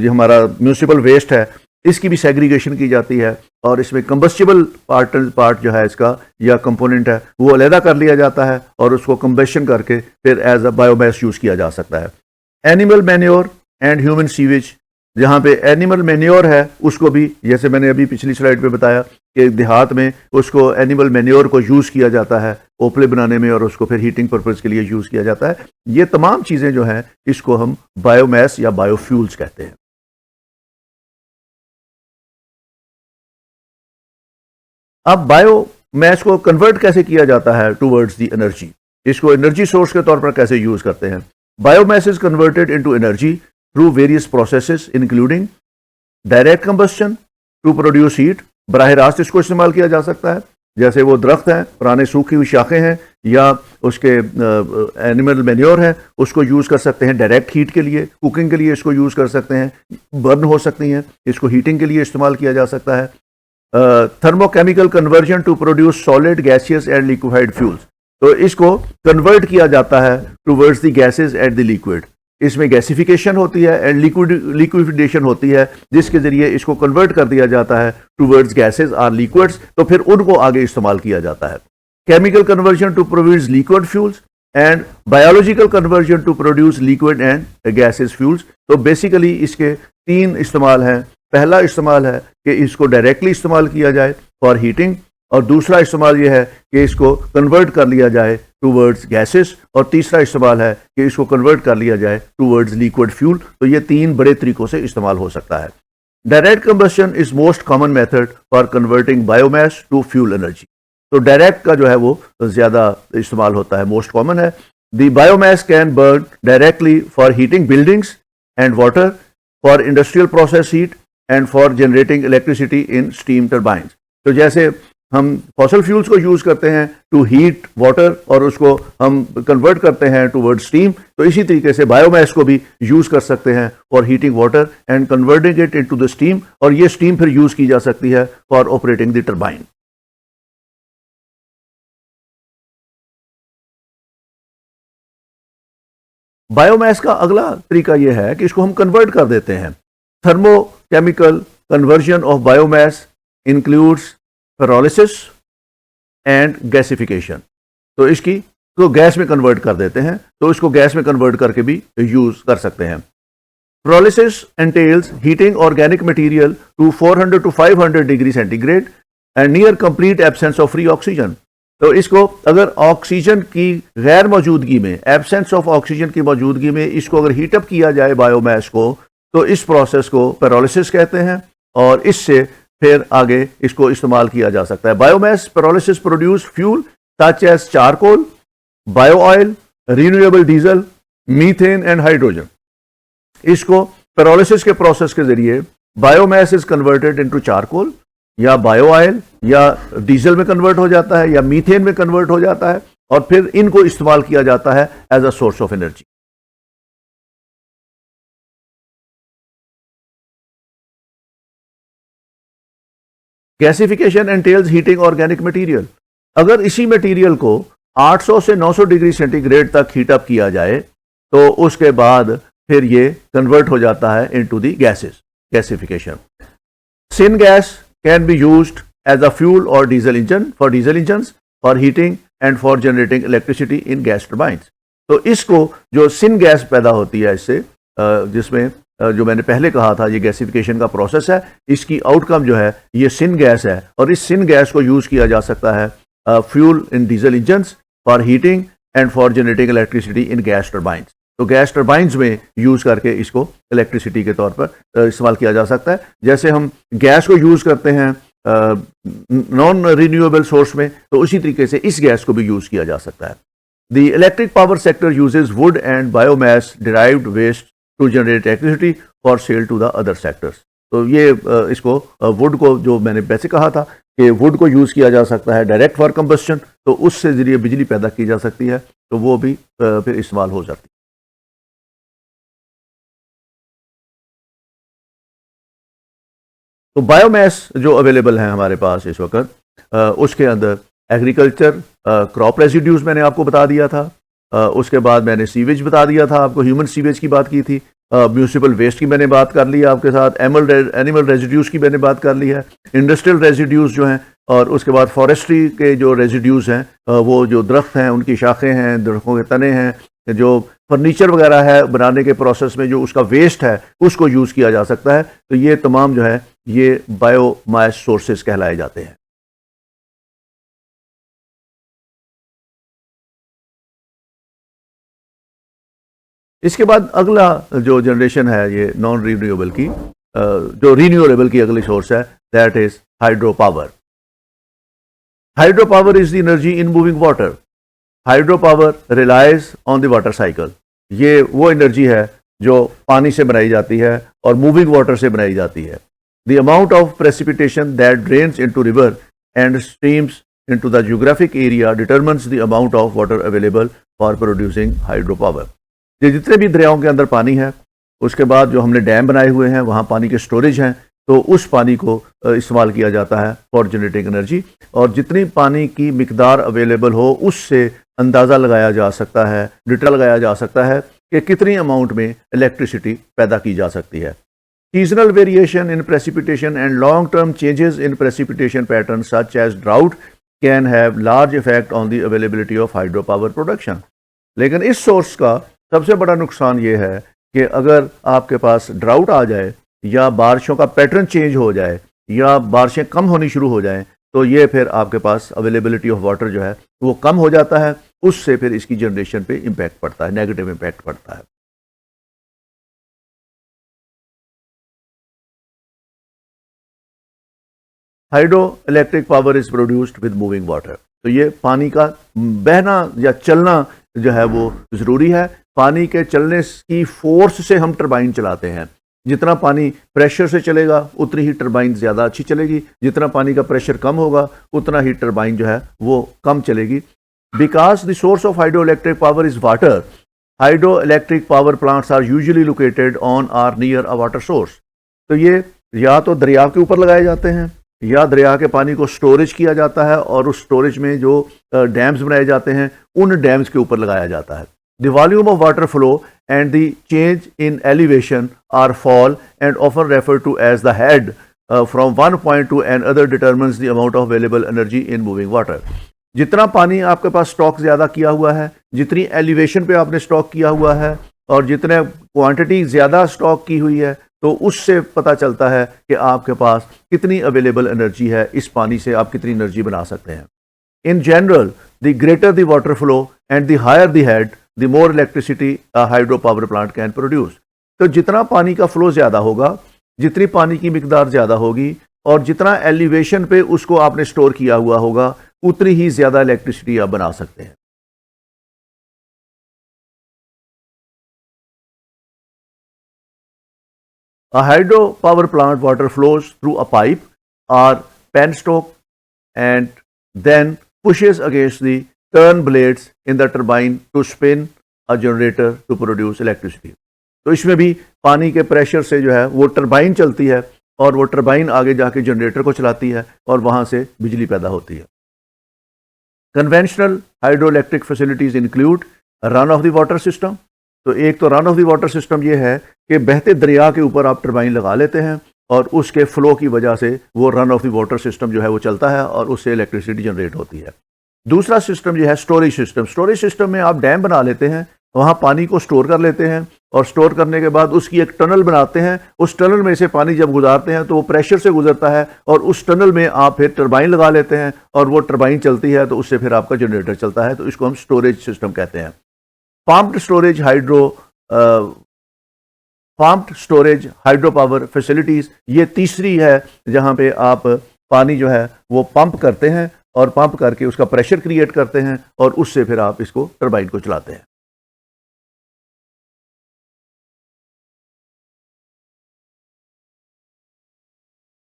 हमारा म्यूनिसिपल वेस्ट है इसकी भी सेग्रीगेशन की जाती है और इसमें कंबस्टिबल पार्ट जो है इसका या कंपोनेंट है वो अलहदा कर लिया जाता है और उसको कंबेशन करके फिर एज अ बायोमास यूज़ किया जा सकता है। Animal manure and human sewage, जहाँ पे एनिमल मैन्योर है उसको भी, जैसे मैंने अभी पिछली स्लाइड पे बताया कि देहात में उसको एनिमल मैन्योर को यूज़ किया जाता है ओपले बनाने में और उसको फिर हीटिंग पर्पज़ के लिए यूज़ किया जाता है। ये तमाम चीज़ें जो हैं इसको हम बायोमास या बायोफ्यूल्स कहते हैं। अब बायोमास को कन्वर्ट कैसे किया जाता है टूवर्ड्स दी एनर्जी, इसको एनर्जी सोर्स के तौर पर कैसे यूज़ करते हैं। Biomass is converted into energy through various processes including direct combustion to produce heat. बराह रास्त इसको इस्तेमाल किया जा सकता है, जैसे वो दरख्त हैं, पुराने सूखी हुई शाखें हैं या उसके एनिमल मैन्योर है, उसको यूज़ कर सकते हैं डायरेक्ट हीट के लिए, कुकिंग के लिए इसको यूज़ कर सकते हैं, बर्न हो सकती हैं, इसको हीटिंग के लिए इस्तेमाल किया जा सकता है। Thermochemical conversion to produce solid, gaseous and liquefied fuels, तो इसको कन्वर्ट किया जाता है towards the gases and the liquid. इसमें गैसिफिकेशन होती है एंड लिक्विडेशन होती है, जिसके ज़रिए इसको कन्वर्ट कर दिया जाता है टूवर्ड्स गैसेज और लिक्विड्स, तो फिर उनको आगे इस्तेमाल किया जाता है। Chemical conversion to produce liquid fuels and biological conversion to produce liquid and gases fuels. तो बेसिकली इसके तीन इस्तेमाल हैं। पहला इस्तेमाल है कि इसको डायरेक्टली इस्तेमाल किया जाए फॉर हीटिंग, और दूसरा इस्तेमाल यह है कि इसको कन्वर्ट कर लिया जाए टूवर्ड्स गैसेस, और तीसरा इस्तेमाल है कि इसको कन्वर्ट कर लिया जाए टूवर्ड्स लिक्विड फ्यूल। तो ये तीन बड़े तरीकों से इस्तेमाल हो सकता है। Direct combustion is most common method for converting biomass to fuel energy. तो डायरेक्ट का जो है वो ज़्यादा इस्तेमाल होता है, मोस्ट कॉमन है। The biomass can burn directly for heating buildings and water, for industrial process heat and for generating electricity in steam turbines. तो जैसे हम फॉसल फ्यूल्स को यूज़ करते हैं टू हीट वाटर और उसको हम कन्वर्ट करते हैं टूवर्ड स्टीम, तो इसी तरीके से बायोमास को भी यूज़ कर सकते हैं for heating water and converting it into the steam, और ये स्टीम फिर यूज़ की जा सकती है for operating the turbine. Biomass का अगला तरीका यह है कि इसको हम कन्वर्ट कर देते हैं। Thermochemical conversion of biomass includes pyrolysis and gasification. तो इसकी को गैस में कन्वर्ट कर देते हैं, तो इसको गैस में कन्वर्ट करके भी यूज कर सकते हैं। Pyrolysis entails heating organic material to 400 to 500 degree centigrade and near complete absence of free oxygen. तो इसको अगर ऑक्सीजन की गैर मौजूदगी में, एब्सेंस ऑफ ऑक्सीजन की मौजूदगी में इसको अगर हीटअप किया जाए बायोमास को, तो इस प्रोसेस को पेरोलिसिस कहते हैं, और इससे फिर आगे इसको इस्तेमाल किया जा सकता है। Biomass pyrolysis produce fuel such as charcoal, bio oil, renewable diesel, methane and hydrogen. इसको पेरोलिसिस के प्रोसेस के जरिए biomass is converted into charcoal या बायो ऑयल या डीजल में कन्वर्ट हो जाता है या मीथेन में कन्वर्ट हो जाता है, और फिर इनको इस्तेमाल किया जाता है as a source of energy. Gasification entails heating organic material. अगर इसी मटेरियल को 800 से 900 डिग्री सेंटीग्रेड तक हीटअप किया जाए, तो उसके बाद फिर ये कन्वर्ट हो जाता है into the gases, gasification. Syn gas can be used as a fuel or diesel engine for diesel engines for heating and for generating electricity in gas turbines. तो इसको जो सिन गैस पैदा होती है इससे, जिसमें जो मैंने पहले कहा था ये गैसिफिकेशन का प्रोसेस है, इसकी आउटकम जो है ये सिन गैस है, और इस सिन गैस को यूज़ किया जा सकता है fuel in diesel engines for heating and for generating electricity in gas turbines. तो गैस टर्बाइंस में यूज़ करके इसको इलेक्ट्रिसिटी के तौर पर इस्तेमाल किया जा सकता है। जैसे हम गैस को यूज़ करते हैं नॉन रिन्यूएबल सोर्स में, तो उसी तरीके से इस गैस को भी यूज़ किया जा सकता है। The electric power sector uses wood and biomass derived waste to generate electricity for sale to the other sectors. तो ये इसको वुड को, जो मैंने वैसे कहा था कि वुड को यूज़ किया जा सकता है डायरेक्ट फॉर कंबस्शन, तो उससे जरिए बिजली पैदा की जा सकती है, तो वो भी फिर इस्तेमाल हो जाती है। तो बायोमास जो अवेलेबल है हमारे पास इस वक्त, उसके अंदर एग्रीकल्चर क्रॉप रेजिड्यूज मैंने आपको बता दिया था, उसके बाद मैंने सीवेज बता दिया था आपको, ह्यूमन सीवेज की बात की थी, म्यूनिसिपल वेस्ट की मैंने बात कर ली है आपके साथ, एनिमल रेजिड्यूज की मैंने बात कर ली है, इंडस्ट्रियल रेजिड्यूज जो हैं, और उसके बाद फॉरेस्ट्री के जो रेजिड्यूज हैं, वो जो दरख्त हैं उनकी शाखें हैं, दरख्तों के तने हैं, जो फर्नीचर वगैरह है बनाने के प्रोसेस में जो उसका वेस्ट है उसको यूज़ किया जा सकता है। तो ये तमाम जो है ये बायोमास सोर्सेज कहलाए जाते हैं। इसके बाद अगला जो जनरेशन है ये नॉन रिन्यूएबल की, जो रिन्यूएबल की अगली सोर्स है, that is hydro power. Hydro power is the energy in moving water. Hydro power relies on the water cycle. ये वो एनर्जी है जो पानी से बनाई जाती है और मूविंग वाटर से बनाई जाती है। The amount of precipitation that drains into river and streams into the geographic area determines the amount of water available for producing hydro power. ये जितने भी दरियाओं के अंदर पानी है, उसके बाद जो हमने डैम बनाए हुए हैं वहाँ पानी के स्टोरेज हैं, तो उस पानी को इस्तेमाल किया जाता है फॉर जनरेटिंग एनर्जी, और जितनी पानी की मिकदार अवेलेबल हो उससे अंदाज़ा लगाया जा सकता है, डेटा लगाया जा सकता है कि कितनी अमाउंट में इलेक्ट्रिसिटी पैदा की जा सकती है। Seasonal variation in precipitation and long term changes in precipitation pattern such as drought can have large effect on the availability of hydro power production. लेकिन इस सोर्स का सबसे बड़ा नुकसान ये है कि अगर आपके पास ड्राउट आ जाए या बारिशों का पैटर्न चेंज हो जाए या बारिशें कम होनी शुरू हो जाएं, तो ये फिर आपके पास अवेलेबिलिटी ऑफ वाटर जो है वो कम हो जाता है, उससे फिर इसकी जनरेशन पे इम्पैक्ट पड़ता है, नेगेटिव इम्पैक्ट पड़ता है। Hydro electric power is produced with moving water. तो ये पानी का बहना या चलना जो है वो ज़रूरी है। पानी के चलने की फोर्स से हम टरबाइन चलाते हैं। जितना पानी प्रेशर से चलेगा उतनी ही टरबाइन ज़्यादा अच्छी चलेगी, जितना पानी का प्रेशर कम होगा उतना ही टरबाइन जो है वो कम चलेगी। Because the source of hydro electric power is water, hydro electric power plants are usually located on or near a water source. तो ये या तो दरिया के ऊपर लगाए जाते हैं या दरिया के पानी को स्टोरेज किया जाता है और उस स्टोरेज में जो डैम्स बनाए जाते हैं उन डैम्स के ऊपर लगाया जाता है। The volume of water flow and the change in elevation or fall and often refer to as the head from one point to another determines the amount of available energy in moving water. जितना पानी आपके पास stock ज़्यादा किया हुआ है, जितनी elevation पे आपने स्टॉक किया हुआ है और जितने क्वांटिटी ज़्यादा स्टॉक की हुई है, तो उससे पता चलता है कि आपके पास कितनी अवेलेबल एनर्जी है, इस पानी से आप कितनी एनर्जी बना सकते हैं। In general the greater the water flow and the higher the head the more electricity a hydro power plant can produce. तो जितना पानी का फ्लो ज़्यादा होगा, जितनी पानी की मिकदार ज़्यादा होगी और जितना एलिवेशन पे उसको आपने स्टोर किया हुआ होगा, उतनी ही ज़्यादा इलेक्ट्रिसिटी आप बना सकते हैं। A hydro power plant water flows through a pipe or penstock and then pushes against the turn blades in the turbine to spin a generator to produce electricity। तो इसमें भी पानी के प्रेशर से जो है वो टरबाइन चलती है और वो टरबाइन आगे जाके जनरेटर को चलाती है और वहाँ से बिजली पैदा होती है। Conventional hydro electric facilities include run of the water system. तो एक तो run of the water system ये है कि बहते दरिया के ऊपर आप टरबाइन लगा लेते हैं और उसके फ्लो की वजह से वो run of the water system जो है वो चलता है और उससे इलेक्ट्रिसिटी जनरेट होती है। दूसरा सिस्टम जो है स्टोरेज सिस्टम। स्टोरेज सिस्टम में आप डैम बना लेते हैं, वहाँ पानी को स्टोर कर लेते हैं और स्टोर करने के बाद उसकी एक टनल बनाते हैं। उस टनल में से पानी जब गुजारते हैं तो वो प्रेशर से गुजरता है और उस टनल में आप फिर टरबाइन लगा लेते हैं और वो टरबाइन चलती है तो उससे फिर आपका जनरेटर चलता है। तो इसको हम स्टोरेज सिस्टम कहते हैं। Pumped storage hydro power facilities, ये तीसरी है जहाँ पे आप पानी जो है वो पंप करते हैं और पंप करके उसका प्रेशर क्रिएट करते हैं और उससे फिर आप इसको टरबाइन को चलाते हैं।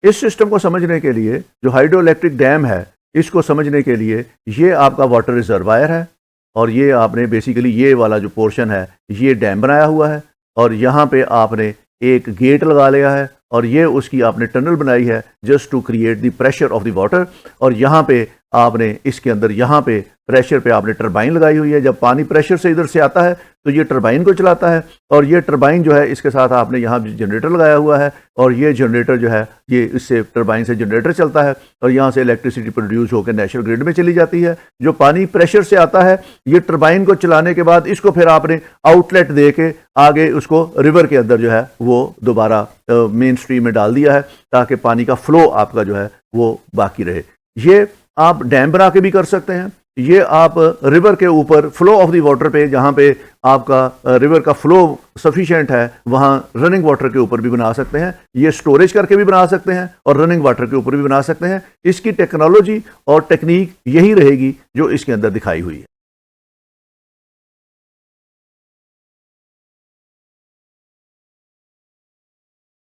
इस सिस्टम को समझने के लिए जो हाइड्रो इलेक्ट्रिक डैम है, इसको समझने के लिए ये आपका वाटर रिजर्वायर है और ये आपने बेसिकली ये वाला जो पोर्शन है ये डैम बनाया हुआ है और यहाँ पे आपने एक गेट लगा लिया है और ये उसकी आपने टनल बनाई है just to create the pressure of the water. और यहाँ पे आपने इसके अंदर यहाँ पे प्रेशर पे आपने टरबाइन लगाई हुई है। जब पानी प्रेशर से इधर से आता है तो ये टरबाइन को चलाता है और ये टरबाइन जो है इसके साथ आपने यहाँ जनरेटर लगाया हुआ है और ये जनरेटर जो है ये इससे टरबाइन से जनरेटर चलता है और यहाँ से इलेक्ट्रिसिटी प्रोड्यूस होकर नेशनल ग्रिड में चली जाती है। जो पानी प्रेशर से आता है ये टरबाइन को चलाने के बाद इसको फिर आपने आउटलेट दे के आगे उसको रिवर के अंदर जो है वो दोबारा मेन स्ट्रीम में डाल दिया है ताकि पानी का फ्लो आपका जो है वो बाकी रहे। ये आप डैम बना के भी कर सकते हैं, ये आप रिवर के ऊपर फ्लो ऑफ द वाटर पे जहाँ पे आपका रिवर का फ्लो सफिशिएंट है वहाँ रनिंग वाटर के ऊपर भी बना सकते हैं। ये स्टोरेज करके भी बना सकते हैं और रनिंग वाटर के ऊपर भी बना सकते हैं। इसकी टेक्नोलॉजी और टेक्निक यही रहेगी जो इसके अंदर दिखाई हुई है।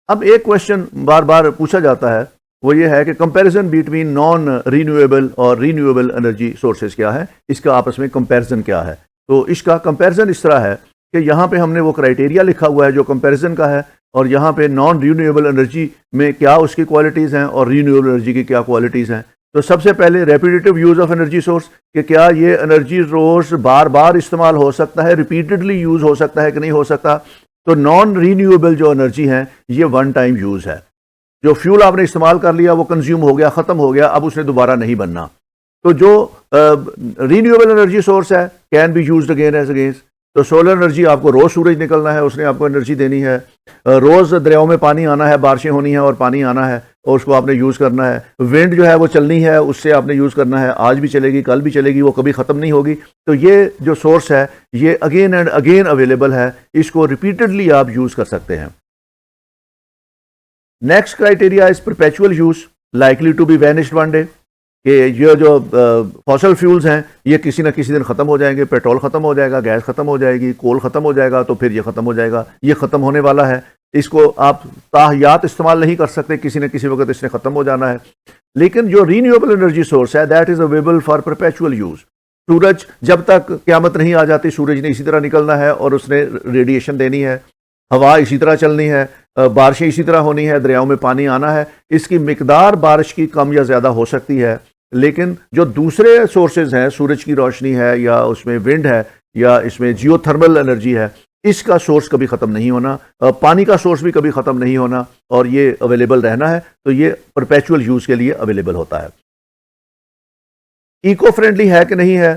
अब एक क्वेश्चन बार बार पूछा जाता है, वो ये है कि कंपैरिजन बिटवीन नॉन रीन्यूएबल और रीन्यूएबल एनर्जी सोर्सेज क्या है, इसका आपस में कंपैरिजन क्या है। तो इसका कंपैरिजन इस तरह है कि यहाँ पे हमने वो क्राइटेरिया लिखा हुआ है जो कंपैरिजन का है और यहाँ पे नॉन रीन्यूएबल एनर्जी में क्या उसकी क्वालिटीज़ हैं और रीन्यूएबल एनर्जी की क्या क्वालिटीज़ हैं। तो सबसे पहले repetitive use of energy source, कि क्या ये एनर्जी सोर्स बार बार इस्तेमाल हो सकता है, रिपीटेडली यूज़ हो सकता है कि नहीं हो सकता। तो नॉन रीन्यूएबल जो एनर्जी है ये वन टाइम यूज़ है। जो फ्यूल आपने इस्तेमाल कर लिया वो कंज्यूम हो गया, ख़त्म हो गया, अब उसने दोबारा नहीं बनना। तो जो रीन्यूएबल एनर्जी सोर्स है can be used again as against. तो सोलर एनर्जी, आपको रोज़ सूरज निकलना है, उसने आपको एनर्जी देनी है। रोज़ दरियाओं में पानी आना है, बारिशें होनी है और पानी आना है और उसको आपने यूज़ करना है। विंड जो है वो चलनी है, उससे आपने यूज़ करना है। आज भी चलेगी, कल भी चलेगी, वो कभी ख़त्म नहीं होगी। तो ये जो सोर्स है ये अगेन एंड अगेन अवेलेबल है, इसको रिपीटेडली आप यूज़ कर सकते हैं। Next criteria is perpetual use. Likely to be vanished one day, कि ये जो फॉसल फ्यूल्स हैं ये किसी न किसी दिन ख़त्म हो जाएंगे, पेट्रोल ख़त्म हो जाएगा, गैस ख़त्म हो जाएगी, कोल ख़त्म हो जाएगा, तो फिर ये ख़त्म हो जाएगा, ये ख़त्म होने वाला है, इसको आप ताहयात इस्तेमाल नहीं कर सकते, किसी न किसी वक्त इसने ख़त्म हो जाना है। लेकिन जो रीन्यूएबल एनर्जी सोर्स है that is available for perpetual use. सूरज जब तक क़यामत नहीं आ जाती, सूरज ने इसी तरह निकलना है और उसने रेडिएशन देनी है, हवा इसी तरह चलनी है, बारिशें इसी तरह होनी है, दरियाओं में पानी आना है। इसकी मिकदार बारिश की कम या ज़्यादा हो सकती है, लेकिन जो दूसरे सोर्सेज हैं, सूरज की रोशनी है या उसमें विंड है या इसमें जियोथर्मल एनर्जी है, इसका सोर्स कभी ख़त्म नहीं होना, पानी का सोर्स भी कभी ख़त्म नहीं होना, और ये अवेलेबल रहना है, तो ये परपेचुअल यूज़ के लिए अवेलेबल होता है। इको फ्रेंडली है कि नहीं है?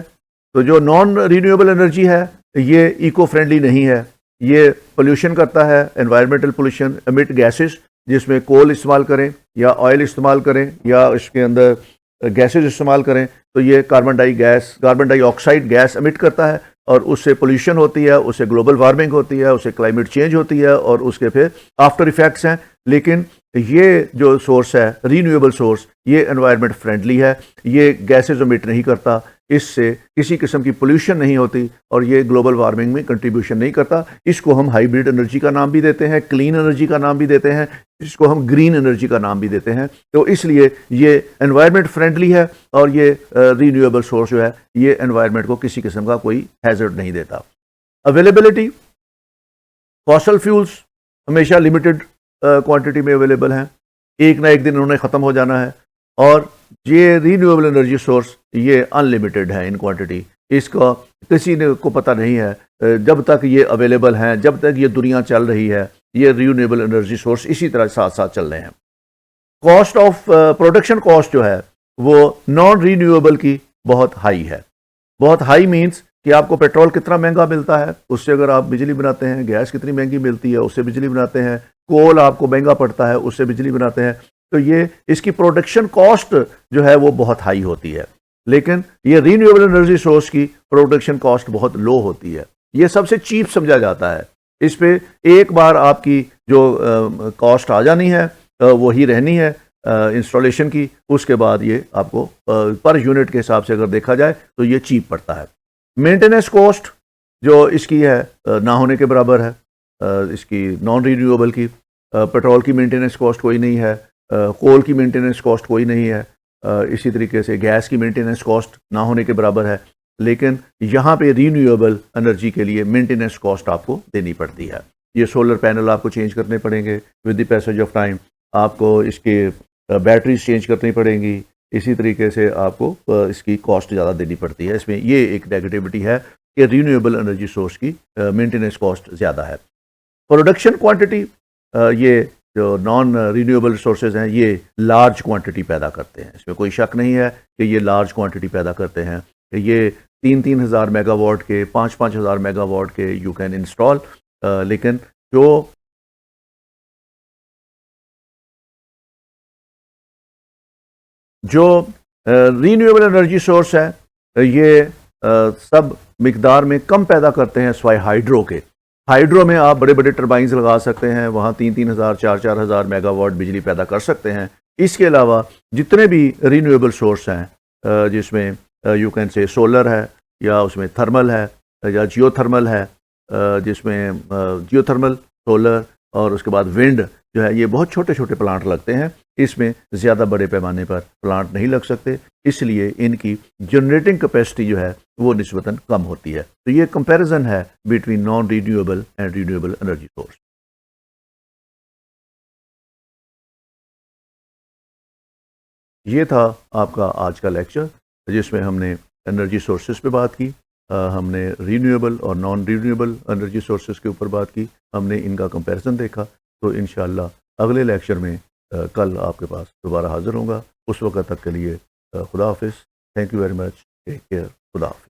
तो जो नॉन रीन्यूएबल एनर्जी है ये इको फ्रेंडली नहीं है, ये पोल्यूशन करता है, एनवायरमेंटल पोल्यूशन, एमिट गैसेस, जिसमें कोल इस्तेमाल करें या ऑयल इस्तेमाल करें या इसके अंदर गैसेस इस्तेमाल करें, तो ये कार्बन डाइऑक्साइड गैस एमिट करता है और उससे पोल्यूशन होती है, उससे ग्लोबल वार्मिंग होती है, उससे क्लाइमेट चेंज होती है और उसके फिर आफ्टर इफेक्ट्स हैं। लेकिन ये जो सोर्स है रीन्यूएबल सोर्स, ये एनवायरनमेंट फ्रेंडली है, ये गैसेज एमिट नहीं करता, इससे किसी किस्म की पोल्यूशन नहीं होती और ये ग्लोबल वार्मिंग में कंट्रीब्यूशन नहीं करता। इसको हम हाइब्रिड एनर्जी का नाम भी देते हैं, क्लीन एनर्जी का नाम भी देते हैं, इसको हम ग्रीन एनर्जी का नाम भी देते हैं। तो इसलिए ये एनवायरनमेंट फ्रेंडली है और ये रीन्यूएबल सोर्स जो है ये एनवायरनमेंट को किसी किस्म का कोई हैजर्ड नहीं देता। अवेलेबिलिटी, फॉसल फ्यूल्स हमेशा लिमिटेड क्वांटिटी में अवेलेबल हैं, एक ना एक दिन उन्होंने ख़त्म हो जाना है, और ये रीन्यूएबल एनर्जी सोर्स ये अनलिमिटेड है इन क्वांटिटी, इसका किसी ने को पता नहीं है, जब तक ये अवेलेबल हैं, जब तक ये दुनिया चल रही है, ये रीन्यूएबल एनर्जी सोर्स इसी तरह साथ साथ चल रहे हैं। कॉस्ट ऑफ प्रोडक्शन कॉस्ट जो है वो नॉन रीन्यूएबल की बहुत हाई है। बहुत हाई मीन्स कि आपको पेट्रोल कितना महंगा मिलता है, उससे अगर आप बिजली बनाते हैं, गैस कितनी महंगी मिलती है, उससे बिजली बनाते हैं, कोल आपको महंगा पड़ता है, उससे बिजली बनाते हैं, तो ये इसकी प्रोडक्शन कॉस्ट जो है वो बहुत हाई होती है। लेकिन ये रीन्यूएबल एनर्जी सोर्स की प्रोडक्शन कॉस्ट बहुत लो होती है, ये सबसे चीप समझा जाता है। इस पे एक बार आपकी जो कॉस्ट आ जानी है वो ही रहनी है इंस्टॉलेशन की, उसके बाद ये आपको पर यूनिट के हिसाब से अगर देखा जाए तो ये चीप पड़ता है। मेंटेनेंस कॉस्ट जो इसकी है ना होने के बराबर है, इसकी नॉन रीन्यूएबल की। पेट्रोल की मेंटेनेंस कॉस्ट कोई नहीं है, कोल की मेंटेनेंस कॉस्ट कोई नहीं है, इसी तरीके से गैस की मेंटेनेंस कॉस्ट ना होने के बराबर है। लेकिन यहाँ पे रीन्यूएबल एनर्जी के लिए मेंटेनेंस कॉस्ट आपको देनी पड़ती है। ये सोलर पैनल आपको चेंज करने पड़ेंगे with the passage of time, आपको इसके बैटरीज चेंज करनी पड़ेंगी, इसी तरीके से आपको इसकी कॉस्ट ज़्यादा देनी पड़ती है। इसमें ये एक नेगेटिविटी है कि रीन्यूएबल एनर्जी सोर्स की मेंटेनेंस कॉस्ट ज़्यादा है। प्रोडक्शन क्वांटिटी, ये जो नॉन रीन्यूएबल सोर्सेज हैं ये लार्ज क्वांटिटी पैदा करते हैं, इसमें कोई शक नहीं है कि ये लार्ज क्वांटिटी पैदा करते हैं। ये 3-3 हज़ार मेगावाट के, 5-5 हज़ार मेगावाट के यू कैन इंस्टॉल, लेकिन जो रीन्यूएबल एनर्जी सोर्स है ये सब मिकदार में कम पैदा करते हैं सिवाय हाइड्रो के। हाइड्रो में आप बड़े बड़े टर्बाइंस लगा सकते हैं, वहाँ 3-3 हज़ार 4-4 हज़ार मेगावाट बिजली पैदा कर सकते हैं। इसके अलावा जितने भी रीन्यूएबल सोर्स हैं जिसमें यू कैन से सोलर है या उसमें थर्मल है या जियोथर्मल है, जिसमें जियोथर्मल, सोलर और उसके बाद विंड जो है, ये बहुत छोटे छोटे प्लांट लगते हैं, इसमें ज़्यादा बड़े पैमाने पर प्लांट नहीं लग सकते, इसलिए इनकी जनरेटिंग कैपेसिटी जो है वो निस्बतन कम होती है। तो ये कंपैरिजन है between non renewable and renewable energy source. ये था आपका आज का लेक्चर जिसमें हमने एनर्जी सोर्सेज पे बात की, हमने रीन्यूएबल और नॉन रीन्यूएबल एनर्जी सोर्सेज के ऊपर बात की, हमने इनका कंपैरिजन देखा। तो इंशाअल्लाह अगले लेक्चर में कल आपके पास दोबारा हाजिर होऊंगा। उस वक्त तक के लिए खुदा हाफिज़, thank you very much, take care, खुदा हाफिज़।